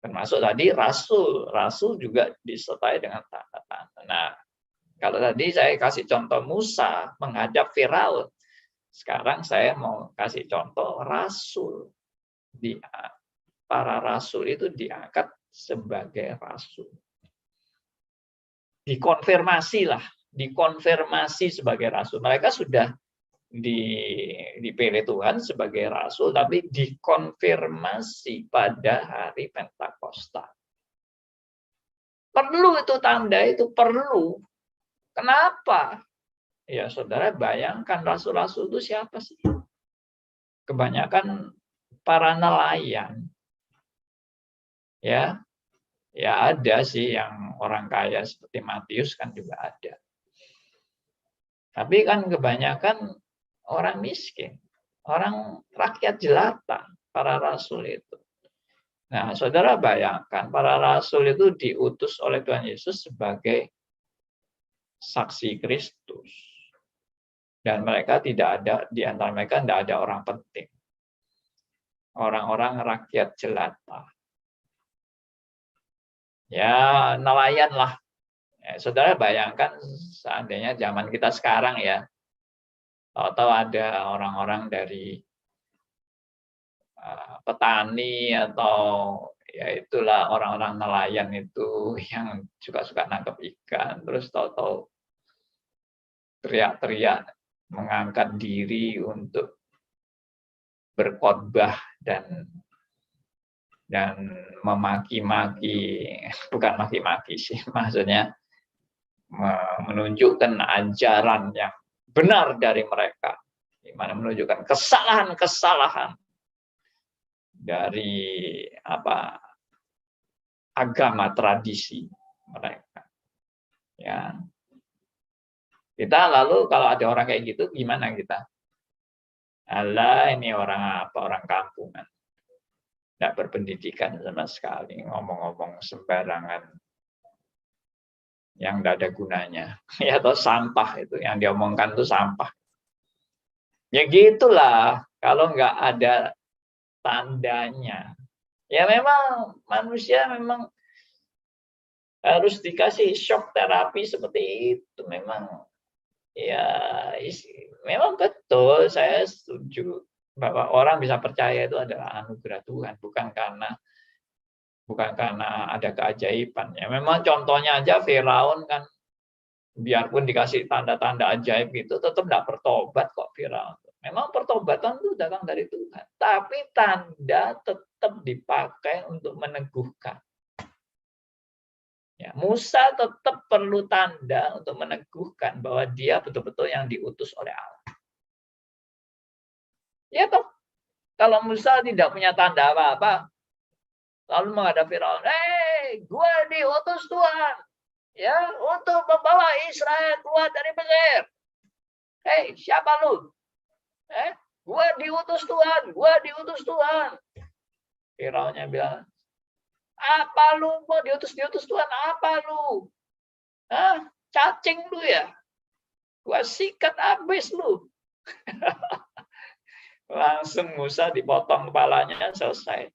Termasuk tadi rasul. Rasul juga disertai dengan tanda-tanda. Nah, kalau tadi saya kasih contoh Musa menghadap Firaun. Sekarang saya mau kasih contoh rasul. Para rasul itu diangkat sebagai rasul. Dikonfirmasi sebagai rasul. Mereka sudah dipilih Tuhan sebagai rasul, tapi dikonfirmasi pada hari Pentakosta. Perlu itu tanda itu, perlu. Kenapa? Ya, saudara bayangkan rasul-rasul itu siapa sih? Kebanyakan para nelayan. Ya, ya ada sih yang orang kaya seperti Matius kan juga ada. Tapi kan kebanyakan orang miskin, orang rakyat jelata, para rasul itu. Nah, saudara bayangkan para rasul itu diutus oleh Tuhan Yesus sebagai saksi Kristus. Dan mereka tidak ada, di antara mereka tidak ada orang penting. Orang-orang rakyat jelata. Ya, nelayan lah. Ya, saudara bayangkan seandainya zaman kita sekarang ya, atau ada orang-orang dari petani atau ya itulah orang-orang nelayan itu yang suka nangkap ikan, terus tahu-tahu teriak-teriak mengangkat diri untuk berkhotbah dan memaki-maki, bukan maki-maki sih, maksudnya menunjukkan ajaran yang benar dari mereka, di mana menunjukkan kesalahan-kesalahan dari agama tradisi mereka. Ya. Kita lalu kalau ada orang kayak gitu gimana kita? Alah, ini orang apa? Orang kampungan. Nggak berpendidikan sama sekali, ngomong-ngomong sembarangan yang nggak ada gunanya. Ya, atau sampah itu, yang diomongkan itu sampah. Ya gitulah, kalau nggak ada tandanya. Ya memang manusia memang harus dikasih shock terapi seperti itu. Memang ya memang betul, saya setuju bahwa orang bisa percaya itu adalah anugerah Tuhan, bukan karena ada keajaiban. Ya memang contohnya aja Firaun kan, biarpun dikasih tanda-tanda ajaib itu tetap tidak bertobat kok Firaun. Memang pertobatan itu datang dari Tuhan, tapi tanda tetap dipakai untuk meneguhkan. Ya, Musa tetap perlu tanda untuk meneguhkan bahwa dia betul-betul yang diutus oleh Allah. Ya toh, kalau Musa tidak punya tanda apa-apa, lalu menghadap Firaun, gue diutus Tuhan, ya, untuk membawa Israel keluar dari Mesir. Siapa lu? Gue diutus Tuhan, gue diutus Tuhan. Firaunnya bilang, apa lu mau diutus Tuhan? Apa lu? Cacing lu ya? Gue sikat habis lu. Langsung Musa dipotong kepalanya, selesai.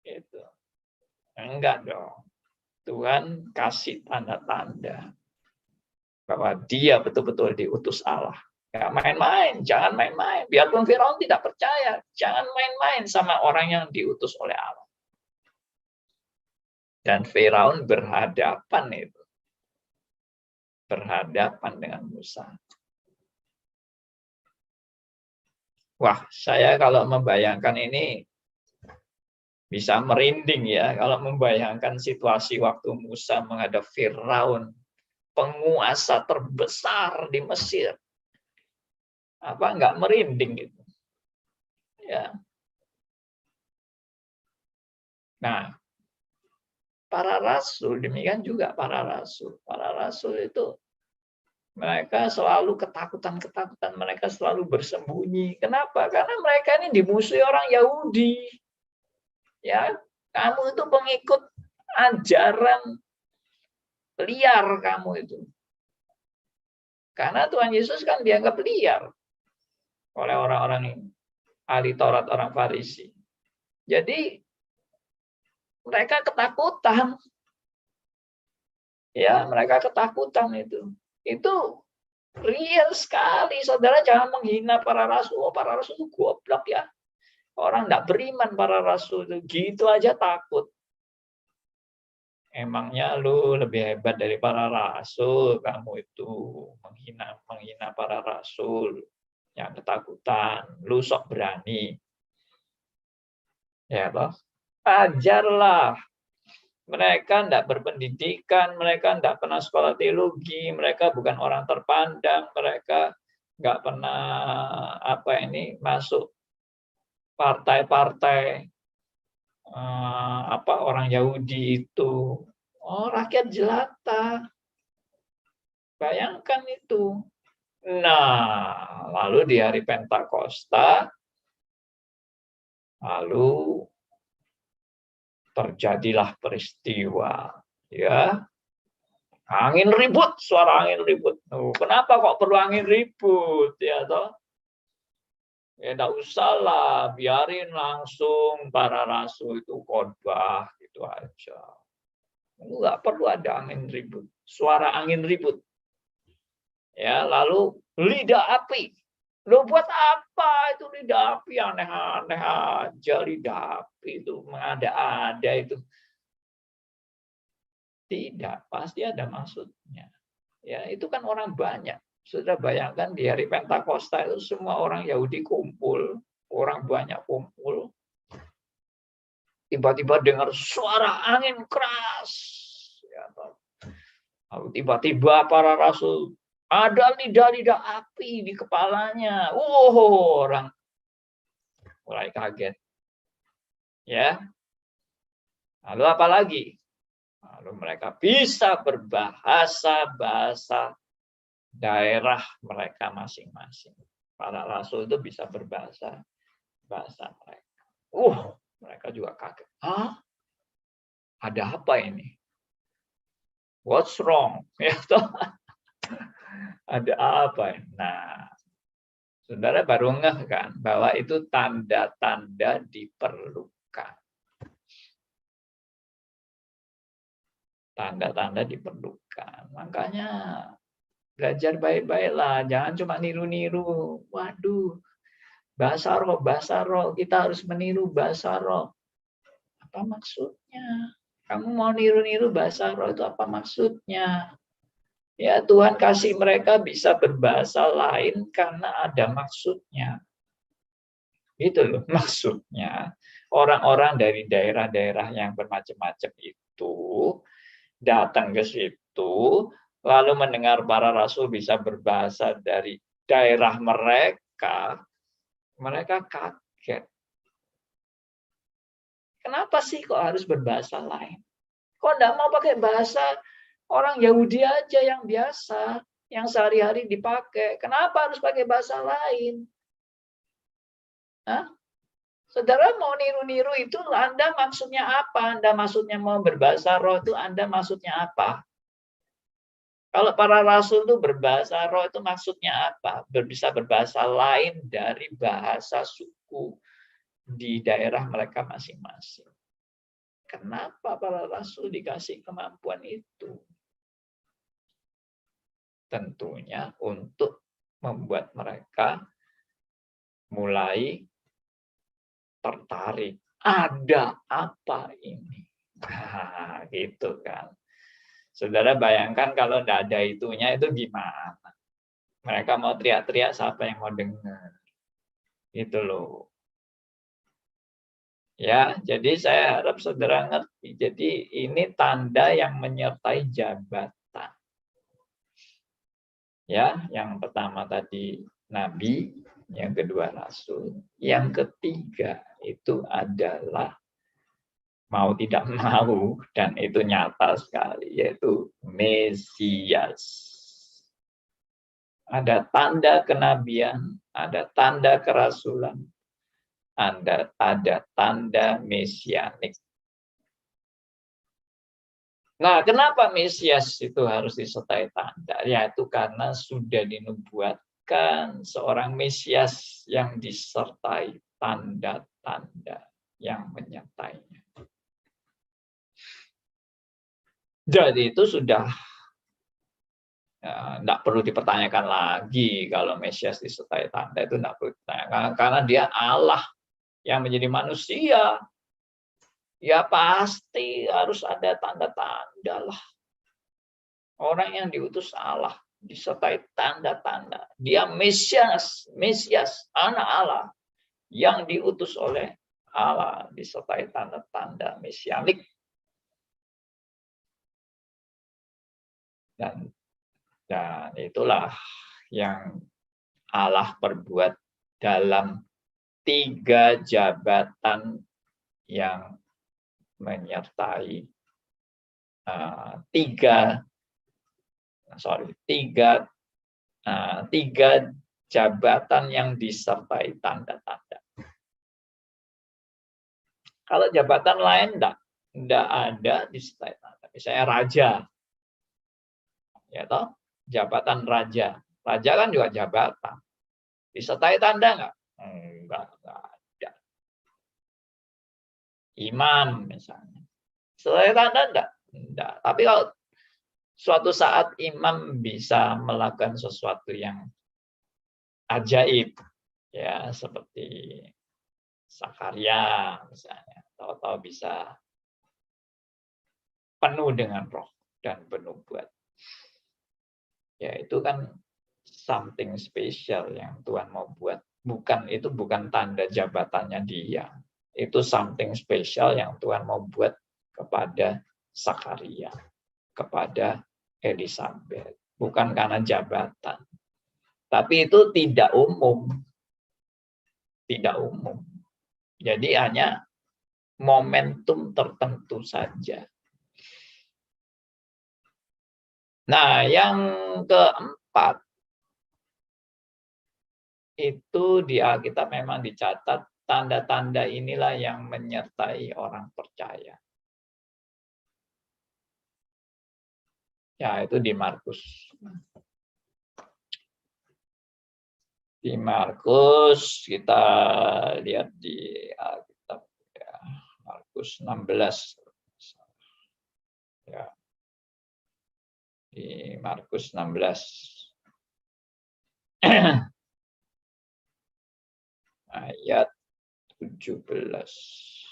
Gitu. Enggak dong. Tuhan kasih tanda-tanda bahwa dia betul-betul diutus Allah. Enggak main-main, jangan main-main. Biarpun Firaun tidak percaya, jangan main-main sama orang yang diutus oleh Allah. Dan Firaun berhadapan itu. Berhadapan dengan Musa. Wah, saya kalau membayangkan ini bisa merinding ya, kalau membayangkan situasi waktu Musa menghadap Firaun, penguasa terbesar di Mesir. Apa enggak merinding gitu? Ya. Nah, para rasul, demikian juga para rasul. Para rasul itu mereka selalu ketakutan, mereka selalu bersembunyi. Kenapa? Karena mereka ini dimusuhi orang Yahudi. Ya, kamu itu pengikut ajaran liar kamu itu. Karena Tuhan Yesus kan dianggap liar oleh orang-orang ini, ahli Taurat, orang Farisi. Jadi mereka ketakutan. Ya, mereka ketakutan itu. Itu real sekali, saudara. Jangan menghina para rasul. Para rasul itu goblok ya. Orang tidak beriman para rasul itu. Gitu aja takut. Emangnya lu lebih hebat dari para rasul? Kamu itu menghina para rasul yang ketakutan. Lu sok berani. Ya toh? Ajarlah Mereka tidak berpendidikan, mereka tidak pernah sekolah teologi, mereka bukan orang terpandang, mereka nggak pernah masuk partai-partai orang Yahudi itu. Oh, rakyat jelata. Bayangkan itu. Nah, lalu di hari Pentakosta, lalu terjadilah peristiwa, ya. Angin ribut, suara angin ribut. Kenapa kok perlu angin ribut, ya toh? Ya enggak usah lah, biarin langsung para rasul itu khotbah gitu aja. Enggak perlu ada angin ribut, suara angin ribut. Ya, lalu lidah api. Lo buat apa itu lidah api? Aneh-aneh aja lidah api itu, mengada-ada itu. Tidak, pasti ada maksudnya. Ya, itu kan orang banyak. Sudah bayangkan di hari Pentakosta itu semua orang Yahudi kumpul, orang banyak kumpul. Tiba-tiba dengar suara angin keras. Ya, lalu tiba-tiba para rasul ada lidah-lidah api di kepalanya. Orang mulai kaget. Ya. Lalu apa lagi? Lalu mereka bisa berbahasa daerah mereka masing-masing. Para rasul itu bisa berbahasa mereka. Mereka juga kaget. Ada apa ini? What's wrong? Ya, ada apa? Nah, saudara baru ngeh kan bahwa itu tanda-tanda diperlukan. Tanda-tanda diperlukan. Makanya belajar baik-baiklah, jangan cuma niru-niru. Waduh, bahasa roh, kita harus meniru bahasa roh. Apa maksudnya? Kamu mau niru-niru bahasa roh itu apa maksudnya? Ya, Tuhan kasih mereka bisa berbahasa lain karena ada maksudnya. Itu loh maksudnya. Orang-orang dari daerah-daerah yang bermacam-macam itu datang ke situ, lalu mendengar para rasul bisa berbahasa dari daerah mereka kaget. Kenapa sih kok harus berbahasa lain? Kok enggak mau pakai bahasa orang Yahudi aja yang biasa, yang sehari-hari dipakai? Kenapa harus pakai bahasa lain? Saudara mau niru-niru itu, Anda maksudnya apa? Anda maksudnya mau berbahasa roh itu, Anda maksudnya apa? Kalau para rasul itu berbahasa roh itu maksudnya apa? Bisa berbahasa lain dari bahasa suku di daerah mereka masing-masing. Kenapa para rasul dikasih kemampuan itu? Tentunya untuk membuat mereka mulai tertarik. Ada apa ini? Nah, gitu kan. Saudara bayangkan kalau tidak ada itunya itu gimana? Mereka mau teriak-teriak, siapa yang mau dengar? Itu loh. Ya, jadi saya harap saudara ngerti. Jadi ini tanda yang menyertai jabatan. Ya, yang pertama tadi nabi, yang kedua rasul, yang ketiga itu adalah mau tidak mau, dan itu nyata sekali, yaitu Mesias. Ada tanda kenabian, ada tanda kerasulan, ada tanda mesianik. Nah, kenapa Mesias itu harus disertai tanda? Yaitu karena sudah dinubuatkan seorang Mesias yang disertai tanda-tanda yang menyertainya. Jadi itu sudah tidak perlu dipertanyakan lagi kalau Mesias disertai tanda, itu tidak perlu dipertanyakan karena dia Allah yang menjadi manusia. Ya pasti harus ada tanda-tanda lah. Orang yang diutus Allah disertai tanda-tanda. Dia Mesias, anak Allah yang diutus oleh Allah disertai tanda-tanda mesianik. Dan itulah yang Allah perbuat dalam 3 jabatan yang menyertai tiga jabatan yang disertai tanda-tanda. Kalau jabatan lain enggak ada disertai tanda. Misalnya raja. Ya toh? Jabatan raja. Raja kan juga jabatan. Disertai tanda enggak? Enggak ada. Imam misalnya. Disertai tanda enggak? Enggak. Tapi kalau suatu saat imam bisa melakukan sesuatu yang ajaib, ya seperti Zakaria misalnya, tahu-tahu bisa penuh dengan roh dan bernubuat. Ya itu kan something special yang Tuhan mau buat. Itu bukan tanda jabatannya dia. Itu something special yang Tuhan mau buat kepada Zakaria, kepada Elizabeth. Bukan karena jabatan. Tapi itu tidak umum. Tidak umum. Jadi hanya momentum tertentu saja. Nah, yang keempat, itu di Alkitab memang dicatat tanda-tanda inilah yang menyertai orang percaya. Ya, itu di Markus. Di Markus kita lihat di Alkitab ya, Markus 16. Ya. Di Markus 16. Ayat 17.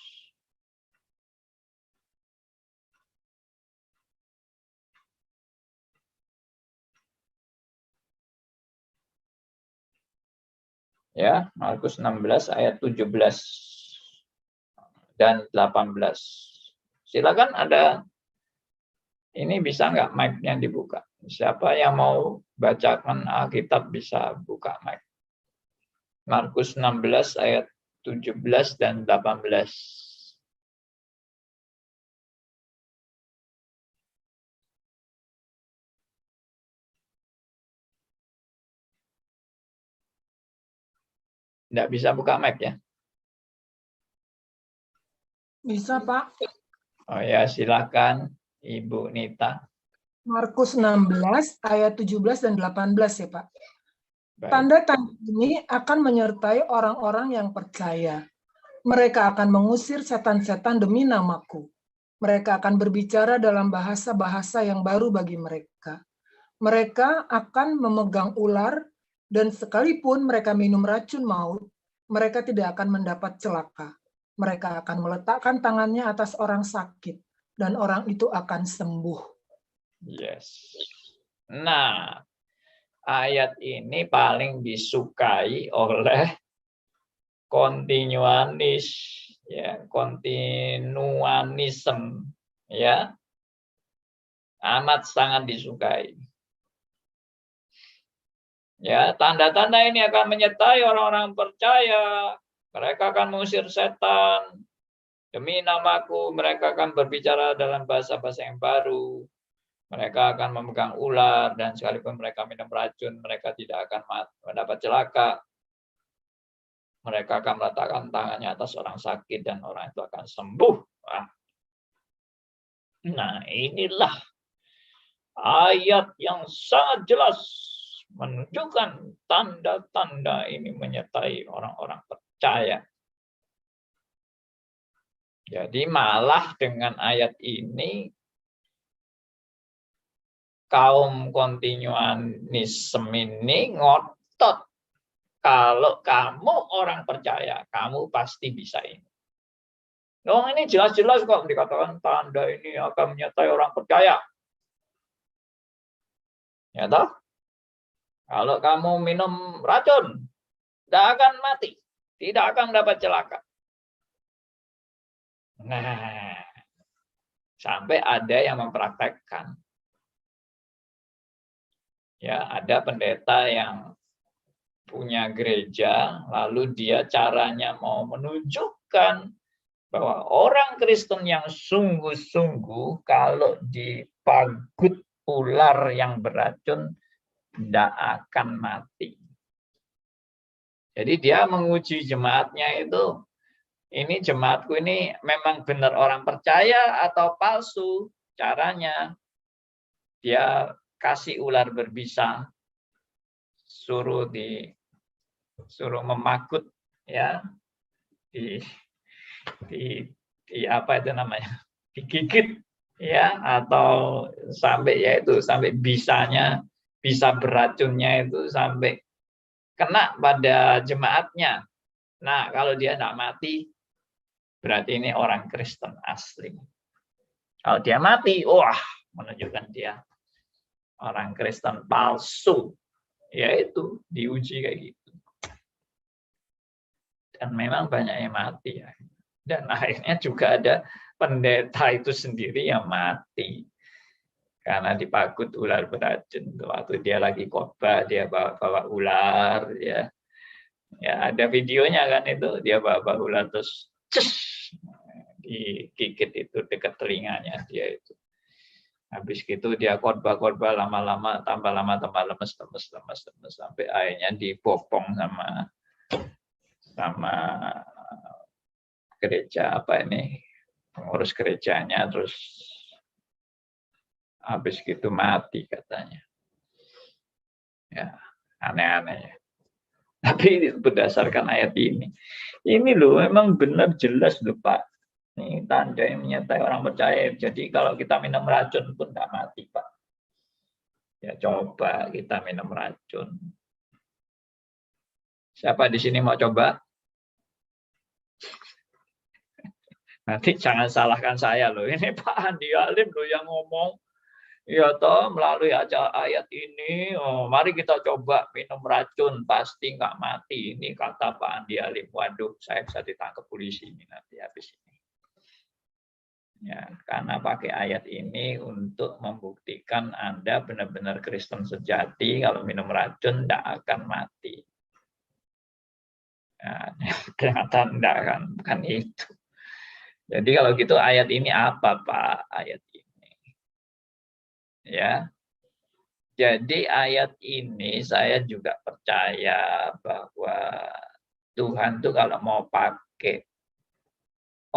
Ya, Markus 16 ayat 17 dan 18. Silakan ada ini bisa nggak mic-nya dibuka? Siapa yang mau bacakan Alkitab bisa buka mic. Markus 16 ayat 17 dan 18. Nggak bisa buka mic ya? Bisa, Pak. Oh ya, silakan Ibu Nita. Markus 16 ayat 17 dan 18 ya, Pak. Baik. Tanda-tanda ini akan menyertai orang-orang yang percaya. Mereka akan mengusir setan-setan demi namaku. Mereka akan berbicara dalam bahasa-bahasa yang baru bagi mereka. Mereka akan memegang ular, dan sekalipun mereka minum racun maut, mereka tidak akan mendapat celaka. Mereka akan meletakkan tangannya atas orang sakit, dan orang itu akan sembuh. Yes. Nah, ayat ini paling disukai oleh kontinuanisme, ya. Amat sangat disukai. Ya, tanda-tanda ini akan menyertai orang-orang percaya. Mereka akan mengusir setan. Demi namaku, mereka akan berbicara dalam bahasa-bahasa yang baru. Mereka akan memegang ular, dan sekalipun mereka minum racun, mereka tidak akan mendapat celaka. Mereka akan meletakkan tangannya atas orang sakit, dan orang itu akan sembuh. Nah, inilah ayat yang sangat jelas menunjukkan tanda-tanda ini menyertai orang-orang percaya. Jadi malah dengan ayat ini kaum kontinuanisme ini ngotot kalau kamu orang percaya, kamu pasti bisa ini. Loh, ini jelas-jelas kok dikatakan tanda ini akan menyertai orang percaya. Ya toh? Kalau kamu minum racun, tidak akan mati, tidak akan dapat celaka. Nah, sampai ada yang mempraktekkan. Ya, ada pendeta yang punya gereja, lalu dia caranya mau menunjukkan bahwa orang Kristen yang sungguh-sungguh kalau dipagut ular yang beracun tidak akan mati. Jadi dia menguji jemaatnya itu, ini jemaatku ini memang benar orang percaya atau palsu. Caranya dia kasih ular berbisa, suruh memagut ya, di apa itu namanya, digigit ya, atau sampai bisa beracunnya itu sampai kena pada jemaatnya. Nah, kalau dia tidak mati, berarti ini orang Kristen asli. Kalau dia mati, wah, menunjukkan dia orang Kristen palsu. Yaitu diuji kayak gitu. Dan memang banyak yang mati ya. Dan akhirnya juga ada pendeta itu sendiri yang mati. Karena dipagut ular beracun. Waktu dia lagi khotbah, dia bawa ular ya. Ya, ada videonya kan itu, dia bawa ular terus digigit itu dekat telinganya dia itu. Habis gitu dia khotbah lama-lama, tambah lama tambah lemes sampai akhirnya dibopong sama gereja pengurus gerejanya, terus habis gitu mati katanya. Ya, aneh-aneh ya. Tapi berdasarkan ayat ini loh memang benar jelas loh Pak. Ini tanda yang menyertai orang percaya. Jadi kalau kita minum racun pun tidak mati Pak. Ya coba kita minum racun. Siapa di sini mau coba? Nanti jangan salahkan saya loh. Ini Pak Andi Halim loh yang ngomong. Ya toh melalui ayat ini, mari kita coba minum racun, pasti nggak mati. Ini kata Pak Andi Halim. Waduh, saya bisa ditangkap polisi ini nanti habis ini. Ya, karena pakai ayat ini untuk membuktikan Anda benar-benar Kristen sejati, kalau minum racun tidak akan mati. Ya, ternyata tidak kan itu. Jadi kalau gitu ayat ini apa Pak? Ayat ini. Ya. Jadi ayat ini saya juga percaya bahwa Tuhan tuh kalau mau pakai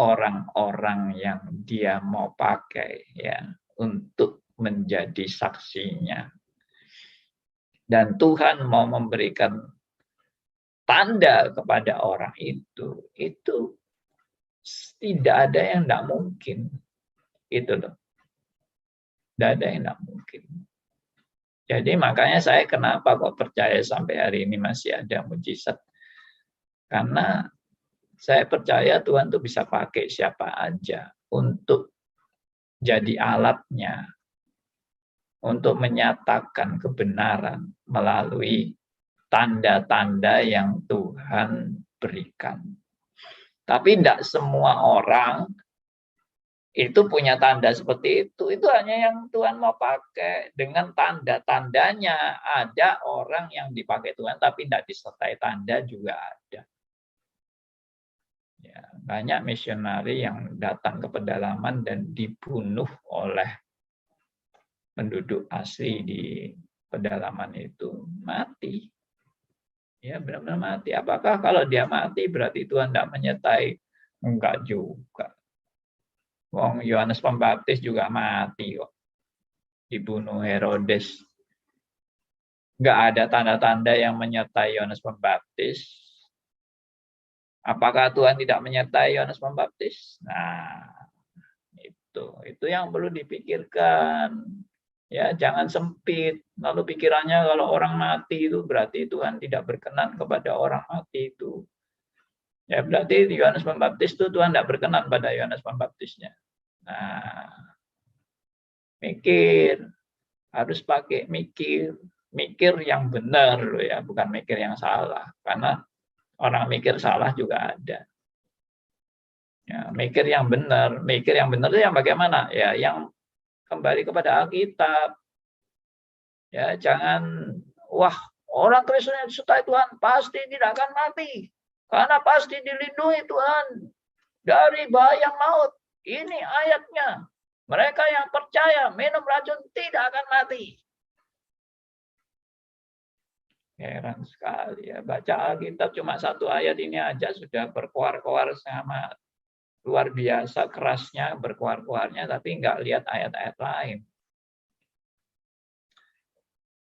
orang-orang yang dia mau pakai ya untuk menjadi saksinya. Dan Tuhan mau memberikan tanda kepada orang itu tidak ada yang tidak mungkin. Itu loh. Tidak ada yang tidak mungkin. Jadi makanya saya kenapa kok percaya sampai hari ini masih ada mujizat. Karena saya percaya Tuhan tuh bisa pakai siapa aja untuk jadi alatnya. Untuk menyatakan kebenaran melalui tanda-tanda yang Tuhan berikan. Tapi tidak semua orang itu punya tanda seperti itu hanya yang Tuhan mau pakai dengan tanda-tandanya. Ada orang yang dipakai Tuhan tapi tidak disertai tanda juga ada. Ya, banyak misionari yang datang ke pedalaman dan dibunuh oleh penduduk asli di pedalaman itu, mati. Ya benar-benar mati. Apakah kalau dia mati berarti Tuhan tidak menyertai? Enggak juga. Wong Yohanes Pembaptis juga mati kok. Dibunuh Herodes. Enggak ada tanda-tanda yang menyertai Yohanes Pembaptis. Apakah Tuhan tidak menyertai Yohanes Pembaptis? Nah, itu yang perlu dipikirkan. Ya, jangan sempit. Lalu pikirannya kalau orang mati itu berarti Tuhan tidak berkenan kepada orang mati itu. Ya berarti Yohanes Pembaptis itu Tuhan tidak berkenan pada Yohanes Pembaptisnya. Nah, mikir, harus pakai mikir yang benar loh ya, bukan mikir yang salah. Karena orang mikir salah juga ada. Ya, mikir yang benar itu yang bagaimana? Ya, yang kembali kepada Alkitab. Ya, jangan wah, orang Kristen yang disertai Tuhan pasti tidak akan mati. Karena pasti dilindungi Tuhan dari bahaya maut. Ini ayatnya. Mereka yang percaya minum racun tidak akan mati. Heran sekali ya. Baca Alkitab cuma satu ayat ini aja sudah berkoar-koar sama luar biasa kerasnya, berkoar-koarnya, tapi nggak lihat ayat-ayat lain.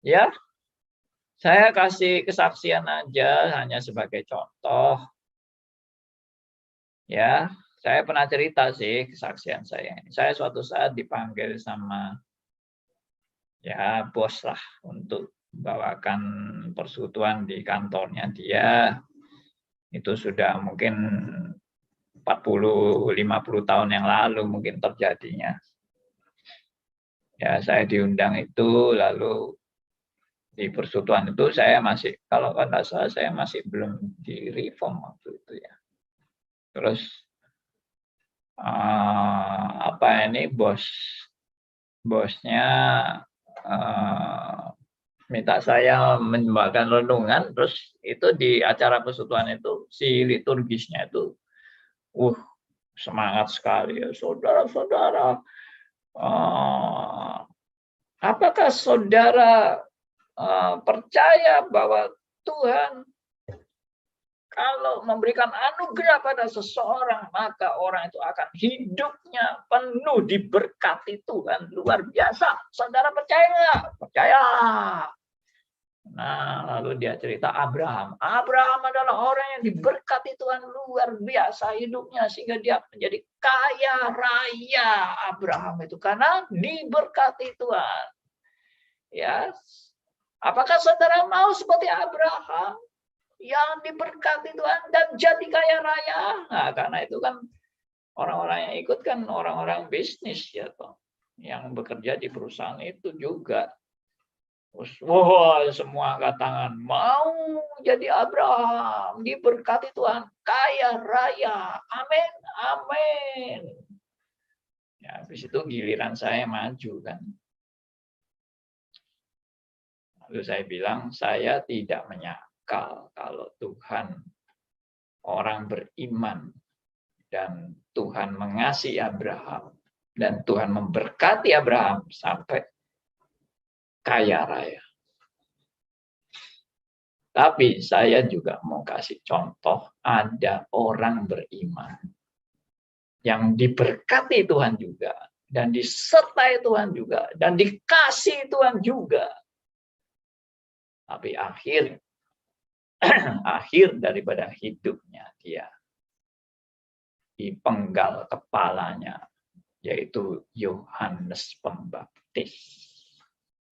Ya, saya kasih kesaksian aja hanya sebagai contoh. Ya, saya pernah cerita sih kesaksian saya. Saya suatu saat dipanggil sama ya bos lah untuk bawakan persekutuan di kantornya dia. Itu sudah mungkin 40-50 tahun yang lalu mungkin terjadinya. Ya, saya diundang itu, lalu di persekutuan itu saya masih, kalau nggak salah saya masih belum di reform waktu itu ya. Terus bosnya minta saya menyembahkan renungan, terus itu di acara persekutuan itu si liturgisnya itu semangat sekali ya, saudara-saudara. Apakah saudara percaya bahwa Tuhan kalau memberikan anugerah pada seseorang, maka orang itu akan hidupnya penuh diberkati Tuhan, luar biasa. Saudara percaya nggak? Percaya. Nah, lalu dia cerita Abraham. Abraham adalah orang yang diberkati Tuhan luar biasa hidupnya, sehingga dia menjadi kaya raya. Abraham itu karena diberkati Tuhan. Ya, apakah saudara mau seperti Abraham yang diberkati Tuhan dan jadi kaya raya? Nah, karena itu kan orang-orang yang ikut kan orang-orang bisnis ya toh, yang bekerja di perusahaan itu juga. Wah, semua angkat tangan, mau jadi Abraham, diberkati Tuhan, kaya raya, amin, amin. Ya, habis itu giliran saya maju kan. Lalu saya bilang, saya tidak menyangkal kalau Tuhan orang beriman dan Tuhan mengasihi Abraham dan Tuhan memberkati Abraham sampai kaya raya. Tapi saya juga mau kasih contoh, ada orang beriman yang diberkati Tuhan juga, dan disertai Tuhan juga, dan dikasih Tuhan juga. Tapi akhir daripada hidupnya dia dipenggal kepalanya, yaitu Yohanes Pembaptis.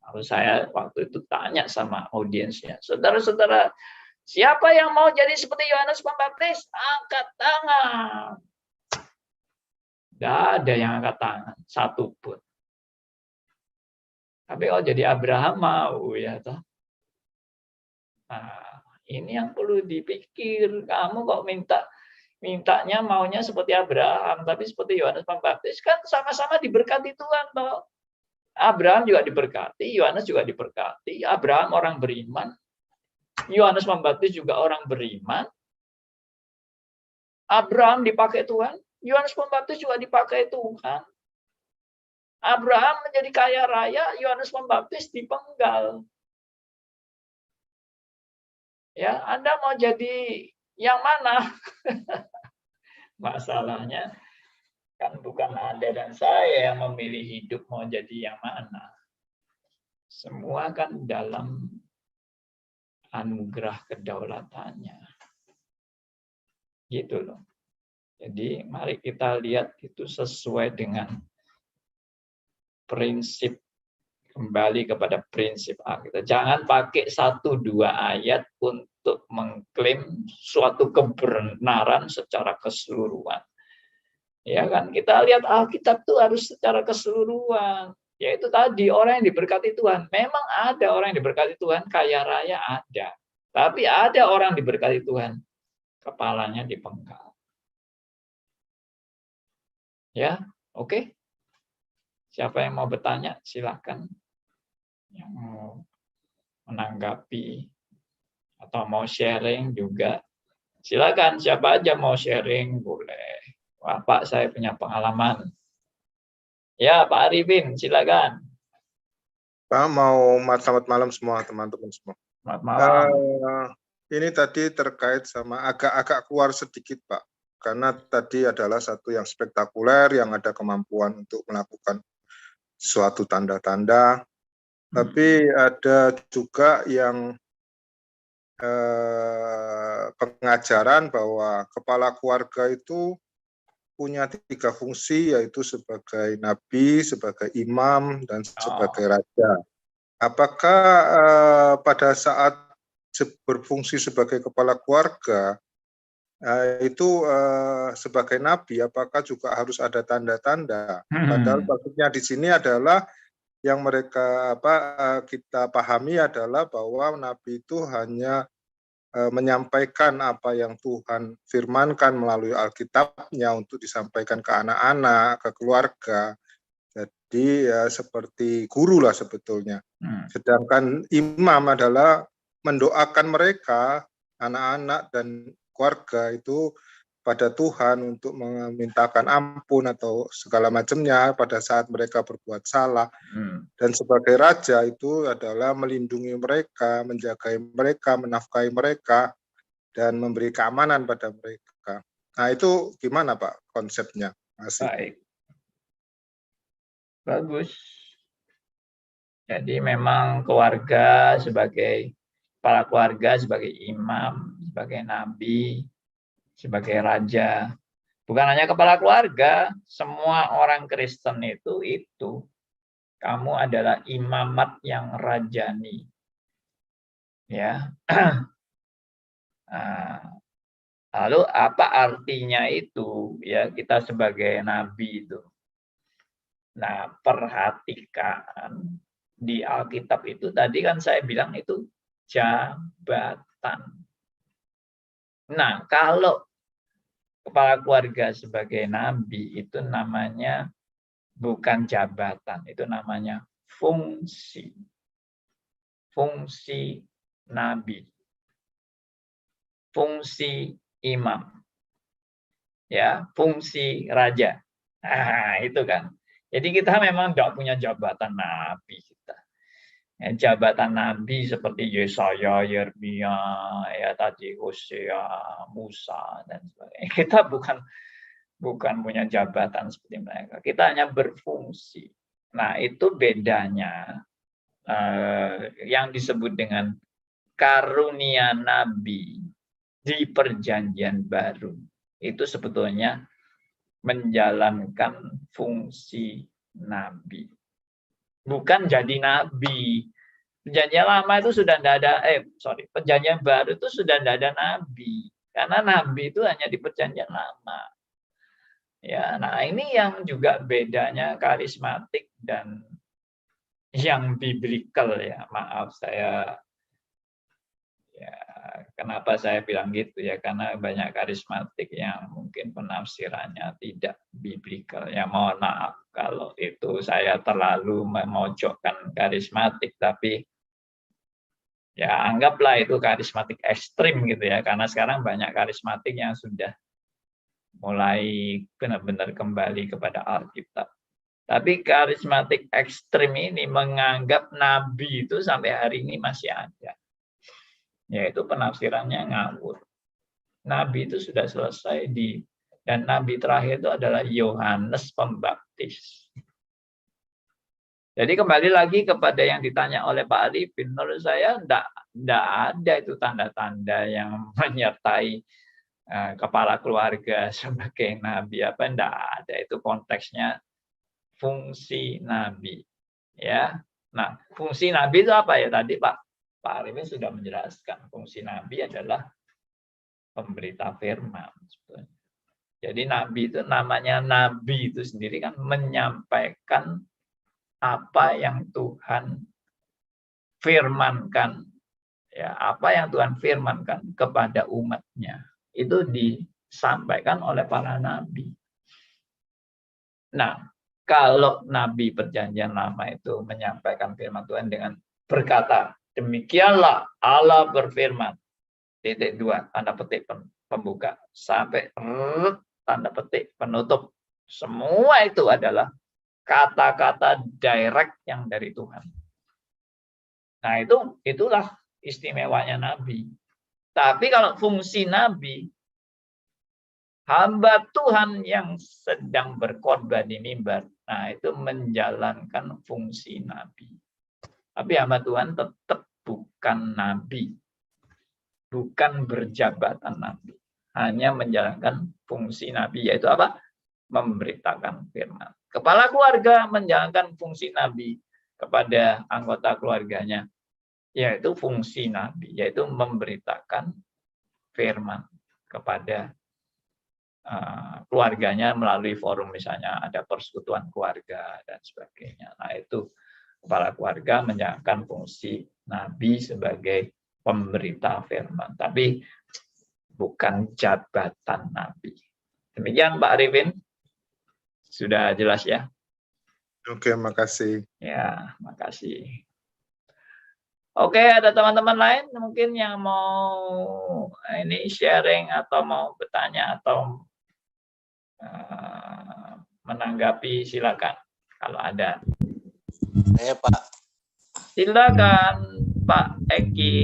Lalu saya waktu itu tanya sama audiensnya, saudara-saudara, siapa yang mau jadi seperti Yohanes Pembaptis? Angkat tangan. Tidak ada yang angkat tangan, satu pun. Tapi kalau jadi Abraham mau ya toh. Nah, ini yang perlu dipikir. Kamu kok mintanya maunya seperti Abraham, tapi seperti Yohanes Pembaptis, kan sama-sama diberkati Tuhan toh. Abraham juga diberkati, Yohanes juga diberkati. Abraham orang beriman, Yohanes Pembaptis juga orang beriman. Abraham dipakai Tuhan, Yohanes Pembaptis juga dipakai Tuhan. Abraham menjadi kaya raya, Yohanes Pembaptis dipenggal. Ya, Anda mau jadi yang mana? Masalahnya kan bukan Anda dan saya yang memilih hidup mau jadi yang mana. Semua kan dalam anugerah kedaulatannya. Gitu loh. Jadi mari kita lihat itu sesuai dengan prinsip, kembali kepada prinsip Alkitab. Jangan pakai 1-2 ayat untuk mengklaim suatu kebenaran secara keseluruhan. Ya kan, kita lihat Alkitab itu harus secara keseluruhan. Yaitu tadi orang yang diberkati Tuhan. Memang ada orang yang diberkati Tuhan, kaya raya ada. Tapi ada orang yang diberkati Tuhan, kepalanya dipenggal. Ya, oke. Siapa yang mau bertanya, silakan. yang mau menanggapi atau mau sharing juga, silakan. Siapa aja mau sharing boleh. Wah, Pak, saya punya pengalaman. Ya, Pak Arifin, silakan. Pak, selamat malam semua teman-teman semua. Selamat malam. Ini tadi terkait sama agak keluar sedikit, Pak. Karena tadi adalah satu yang spektakuler, yang ada kemampuan untuk melakukan suatu tanda-tanda. Tapi ada juga yang pengajaran bahwa kepala keluarga itu punya 3 fungsi, yaitu sebagai nabi, sebagai imam, dan sebagai raja. Apakah pada saat berfungsi sebagai kepala keluarga itu sebagai nabi, apakah juga harus ada tanda-tanda? Padahal maksudnya di sini adalah yang mereka kita pahami adalah bahwa nabi itu hanya menyampaikan apa yang Tuhan firmankan melalui Alkitabnya untuk disampaikan ke anak-anak, ke keluarga. Jadi ya seperti guru lah sebetulnya. Sedangkan imam adalah mendoakan mereka, anak-anak dan keluarga itu pada Tuhan untuk memintakan ampun atau segala macamnya pada saat mereka berbuat salah. Dan sebagai raja itu adalah melindungi mereka, menjaga mereka, menafkahi mereka, dan memberi keamanan pada mereka. Nah itu gimana Pak konsepnya? Baik. Bagus. Jadi memang keluarga sebagai kepala keluarga, sebagai imam, sebagai nabi, sebagai raja. Bukan hanya kepala keluarga, semua orang Kristen itu kamu adalah imamat yang rajani. Ya. Lalu apa artinya itu? Ya, kita sebagai nabi itu. Nah, perhatikan di Alkitab itu tadi kan saya bilang itu jabatan. Nah, kalau kepala keluarga sebagai nabi itu namanya bukan jabatan, itu namanya fungsi. Fungsi nabi. Fungsi imam. Ya, fungsi raja. Nah, itu kan. Jadi kita memang tidak punya jabatan nabi kita. Ya, jabatan nabi seperti Yesaya, Yeremia, ya tadi Hosea, Musa dan sebagainya. Kita bukan punya jabatan seperti mereka. Kita hanya berfungsi. Nah, itu bedanya yang disebut dengan karunia nabi di Perjanjian Baru. Itu sebetulnya menjalankan fungsi nabi. Bukan jadi nabi. Perjanjian lama itu sudah tidak ada, Perjanjian Baru itu sudah tidak ada nabi. Karena nabi itu hanya di Perjanjian Lama. Ya, nah ini yang juga bedanya karismatik dan yang biblical ya. Maaf saya kenapa saya bilang gitu ya, karena banyak karismatik yang mungkin penafsirannya tidak biblical. Ya mohon maaf kalau itu saya terlalu memojokkan karismatik, tapi ya anggaplah itu karismatik ekstrim gitu ya, karena sekarang banyak karismatik yang sudah mulai benar-benar kembali kepada Alkitab. Tapi karismatik ekstrim ini menganggap nabi itu sampai hari ini masih ada. Yaitu penafsirannya ngawur. Nabi itu sudah selesai dan nabi terakhir itu adalah Yohanes Pembaptis. Jadi kembali lagi kepada yang ditanya oleh Pak Arifin, menurut saya tidak ada itu tanda-tanda yang menyertai kepala keluarga sebagai nabi apa, tidak ada. Itu konteksnya fungsi nabi. Ya, nah fungsi nabi itu apa ya tadi Pak Arifin sudah menjelaskan. Fungsi nabi adalah pemberita firman. Jadi nabi itu namanya nabi itu sendiri kan menyampaikan apa yang Tuhan firmankan. Ya, apa yang Tuhan firmankan kepada umatnya. Itu disampaikan oleh para nabi. Nah, kalau Nabi Perjanjian Lama itu menyampaikan firman Tuhan dengan berkata, demikianlah Allah berfirman, titik 2, tanda petik pembuka, sampai tanda petik penutup. Semua itu adalah kata-kata direct yang dari Tuhan. Nah, itulah istimewanya Nabi. Tapi kalau fungsi Nabi, hamba Tuhan yang sedang berkhotbah di mimbar, nah itu menjalankan fungsi Nabi. Tapi hamba Tuhan tetap bukan Nabi, bukan berjabatan Nabi, hanya menjalankan fungsi Nabi, yaitu apa? Memberitakan firman. Kepala keluarga menjalankan fungsi Nabi kepada anggota keluarganya, yaitu fungsi Nabi, yaitu memberitakan firman kepada keluarganya melalui forum, misalnya ada persekutuan keluarga dan sebagainya. Nah, itu kepala keluarga menjalankan fungsi Nabi sebagai pemberita firman, tapi bukan jabatan Nabi. Demikian Pak Arifin. Sudah jelas ya? Oke, makasih. Ya, makasih. Oke, ada teman-teman lain mungkin yang mau ini sharing atau mau bertanya atau menanggapi, silakan kalau ada. Saya Pak. Silakan Pak Eki.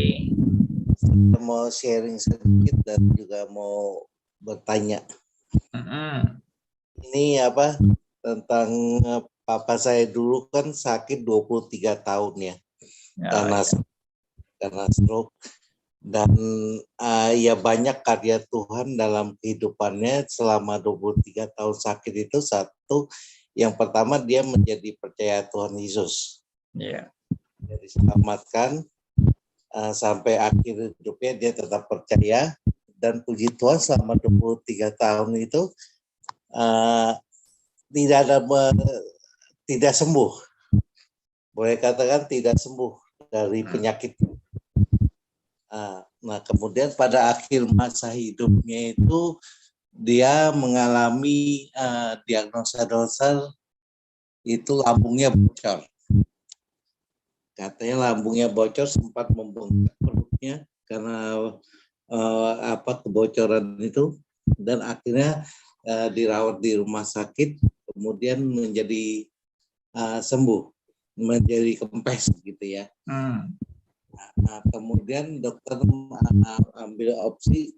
Mau sharing sedikit dan juga mau bertanya. Ini apa tentang papa saya dulu kan sakit 23 tahun ya. Karena stroke, dan ya banyak karya Tuhan dalam kehidupannya selama 23 tahun sakit itu. Satu, yang pertama dia menjadi percaya Tuhan Yesus. Dia diselamatkan sampai akhir hidupnya dia tetap percaya, dan puji Tuhan selama 23 tahun itu tidak sembuh. Boleh katakan tidak sembuh dari penyakit. Nah, kemudian pada akhir masa hidupnya itu dia mengalami diagnosa dokter itu lambungnya bocor. Katanya lambungnya bocor, sempat membengkak perutnya karena kebocoran itu, dan akhirnya dirawat di rumah sakit, kemudian menjadi sembuh, menjadi kempes gitu ya. Nah, kemudian dokter ambil opsi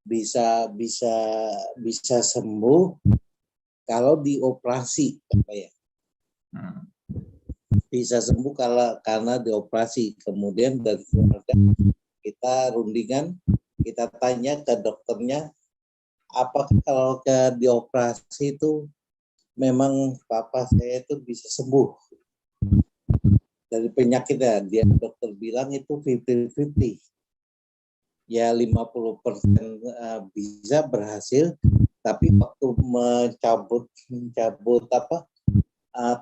bisa sembuh kalau dioperasi, apa ya? Bisa sembuh karena dioperasi. Kemudian dari keluarga kita rundingan, kita tanya ke dokternya, apakah kalau dioperasi itu memang papa saya itu bisa sembuh dari penyakitnya. Dia dokter bilang itu 50-50. Ya 50% bisa berhasil, tapi waktu mencabut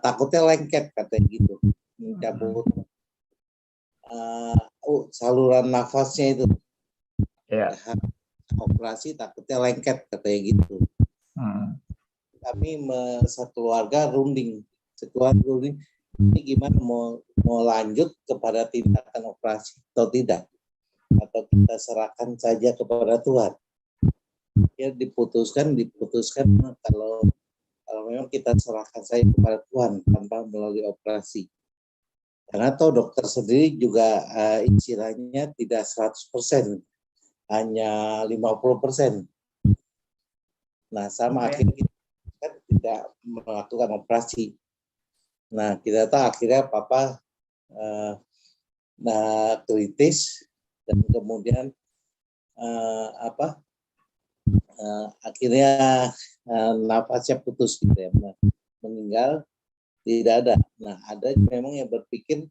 takutnya lengket, katanya gitu. Mencabut saluran nafasnya itu. Ya. Operasi takutnya lengket, katanya gitu. Kami sekeluarga runding, ini gimana, mau lanjut kepada tindakan operasi atau tidak, atau kita serahkan saja kepada Tuhan. Ya diputuskan kalau memang kita serahkan saja kepada Tuhan tanpa melalui operasi. Karena toh dokter sendiri juga istilahnya tidak 100%, hanya 50%. Nah, sama akhirnya kita kan tidak melakukan operasi. Nah, kita tahu akhirnya papa kritis, dan kemudian akhirnya nafasnya putus gitu ya, meninggal, tidak ada. Nah, ada memang yang berpikir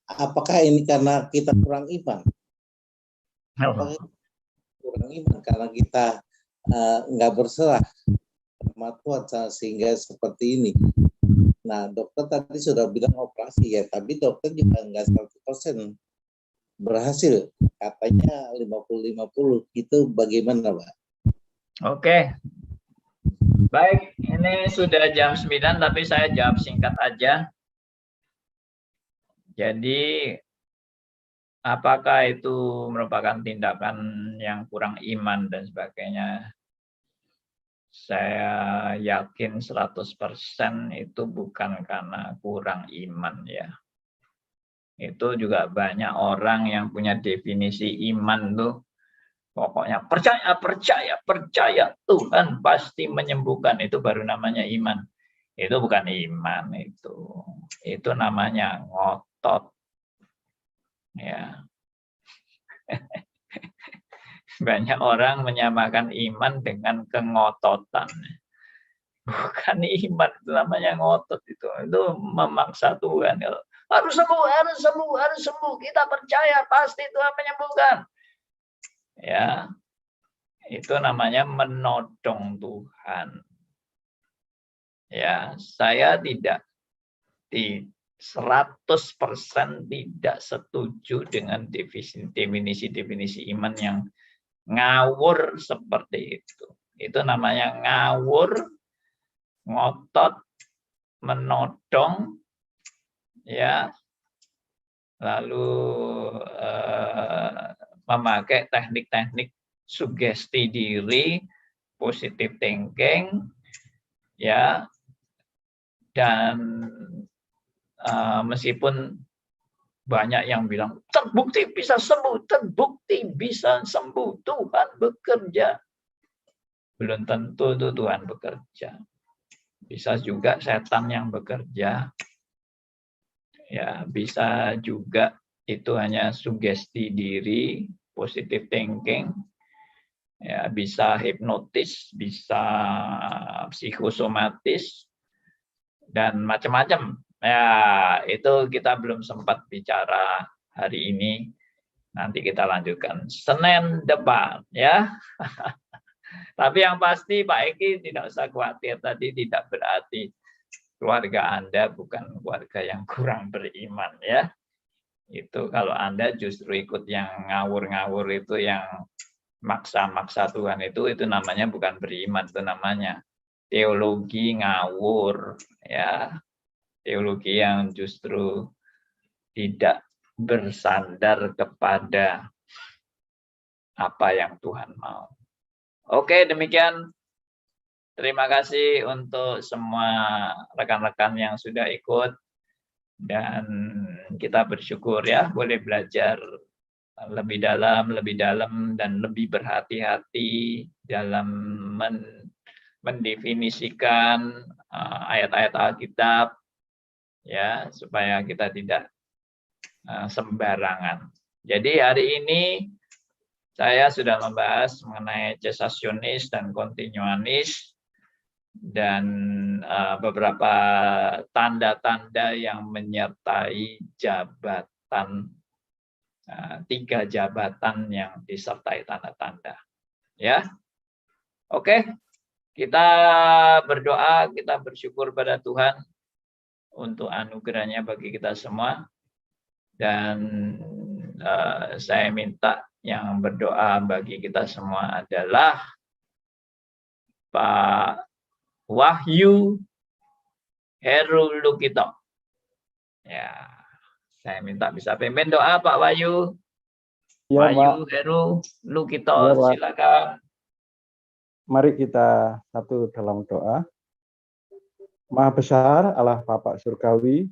apakah ini karena kita kurang iman? Apakah kurang iman karena kita nggak berserah sama Tuhan sehingga seperti ini? Nah, dokter tadi sudah bilang operasi ya, tapi dokter juga nggak 100% berhasil, katanya 50-50. Itu bagaimana, Pak? Oke, Baik, ini sudah jam 9 tapi saya jawab singkat aja. Jadi apakah itu merupakan tindakan yang kurang iman dan sebagainya? Saya yakin 100% itu bukan karena kurang iman ya. Itu juga banyak orang yang punya definisi iman tuh pokoknya percaya Tuhan pasti menyembuhkan, itu baru namanya iman. Itu bukan iman itu namanya ngotot ya. Banyak orang menyamakan iman dengan kengototan, bukan iman, itu namanya ngotot. Itu memaksa Tuhan, harus sembuh, kita percaya pasti Tuhan menyembuhkan ya. Itu namanya menodong Tuhan ya. Saya tidak 100% tidak setuju dengan definisi iman yang ngawur seperti itu. Itu namanya ngawur, ngotot, menodong ya, lalu memakai teknik-teknik sugesti diri, positive thinking ya. Dan meskipun banyak yang bilang terbukti bisa sembuh, Tuhan bekerja. Belum tentu itu Tuhan bekerja. Bisa juga setan yang bekerja. Ya, bisa juga itu hanya sugesti diri, positive thinking. Ya, bisa hipnotis, bisa psikosomatis dan macam-macam. Ya, itu kita belum sempat bicara hari ini. Nanti kita lanjutkan Senin depan ya. Tapi yang pasti Pak Eki tidak usah khawatir, tadi tidak berarti keluarga Anda bukan keluarga yang kurang beriman ya. Itu kalau Anda justru ikut yang ngawur-ngawur itu, yang maksa-maksa Tuhan itu namanya bukan beriman, itu namanya teologi ngawur ya. Teologi yang justru tidak bersandar kepada apa yang Tuhan mau. Oke, demikian. Terima kasih untuk semua rekan-rekan yang sudah ikut. Dan kita bersyukur ya, boleh belajar lebih dalam, dan lebih berhati-hati dalam mendefinisikan ayat-ayat Alkitab, ya, supaya kita tidak sembarangan. Jadi hari ini saya sudah membahas mengenai cesasionis dan kontinuanis dan beberapa tanda-tanda yang menyertai jabatan, 3 jabatan yang disertai tanda-tanda. Ya, oke, kita berdoa, kita bersyukur pada Tuhan untuk anugerahnya bagi kita semua. Dan saya minta yang berdoa bagi kita semua adalah Pak Wahyu Heru Lukito. Ya, saya minta bisa pimpin doa Pak Wahyu. Ya, Wahyu Heru Lukito, ya, silakan. Mari kita satu dalam doa. Maha besar Allah Bapa Surgawi,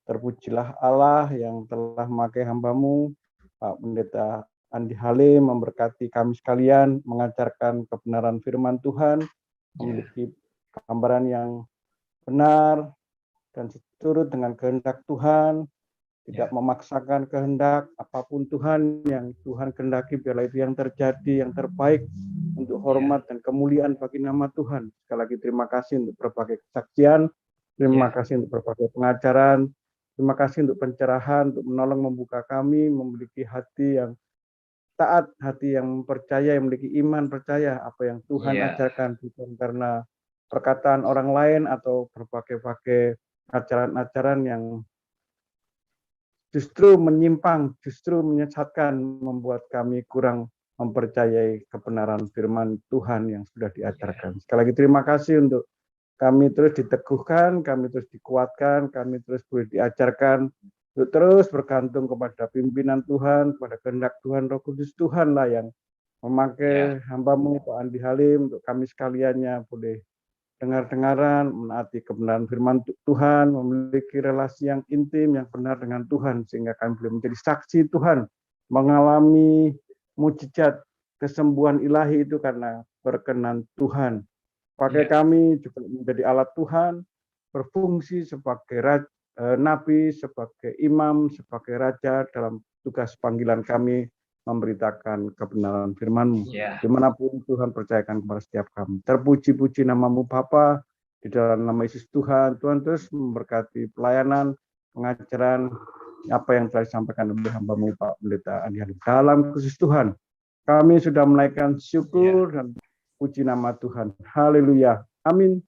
terpujilah Allah yang telah memakai hamba-Mu, Pak Pendeta Andi Halim, memberkati kami sekalian, mengajarkan kebenaran firman Tuhan, memiliki gambaran yang benar, dan seturut dengan kehendak Tuhan, tidak memaksakan kehendak, apapun Tuhan yang Tuhan kehendaki, biarlah itu yang terjadi, yang terbaik, untuk hormat dan kemuliaan bagi nama Tuhan. Sekali lagi terima kasih untuk berbagai kesaksian, terima kasih untuk berbagai pengajaran, terima kasih untuk pencerahan, untuk menolong membuka kami, memiliki hati yang taat, hati yang percaya, yang memiliki iman percaya apa yang Tuhan ajarkan, bukan karena perkataan orang lain atau berbagai-bagai ajaran-ajaran yang justru menyimpang, justru menyesatkan, membuat kami kurang mempercayai kebenaran firman Tuhan yang sudah diajarkan. Sekali lagi terima kasih untuk kami terus diteguhkan, kami terus dikuatkan, kami terus boleh diajarkan untuk terus bergantung kepada pimpinan Tuhan, kepada kehendak Tuhan, Roh Kudus Tuhan lah yang memakai hamba-Mu Pak Andi Halim untuk kami sekaliannya boleh dengar-dengaran, menaati kebenaran firman Tuhan, memiliki relasi yang intim, yang benar dengan Tuhan, sehingga kami boleh menjadi saksi Tuhan, mengalami mujizat kesembuhan ilahi itu karena berkenan Tuhan. Pakai kami juga menjadi alat Tuhan, berfungsi sebagai nabi, sebagai imam, sebagai raja dalam tugas panggilan kami, memberitakan kebenaran firman-Mu. Dimanapun Tuhan percayakan kepada setiap kami. Terpuji-puji nama-Mu Bapa, di dalam nama Yesus Tuhan. Tuhan terus memberkati pelayanan, pengajaran, apa yang telah disampaikan oleh hamba-Mu Pak Pendeta Andi Halim. Dalam khusus Tuhan, kami sudah menaikkan syukur dan puji nama Tuhan. Haleluya. Amin.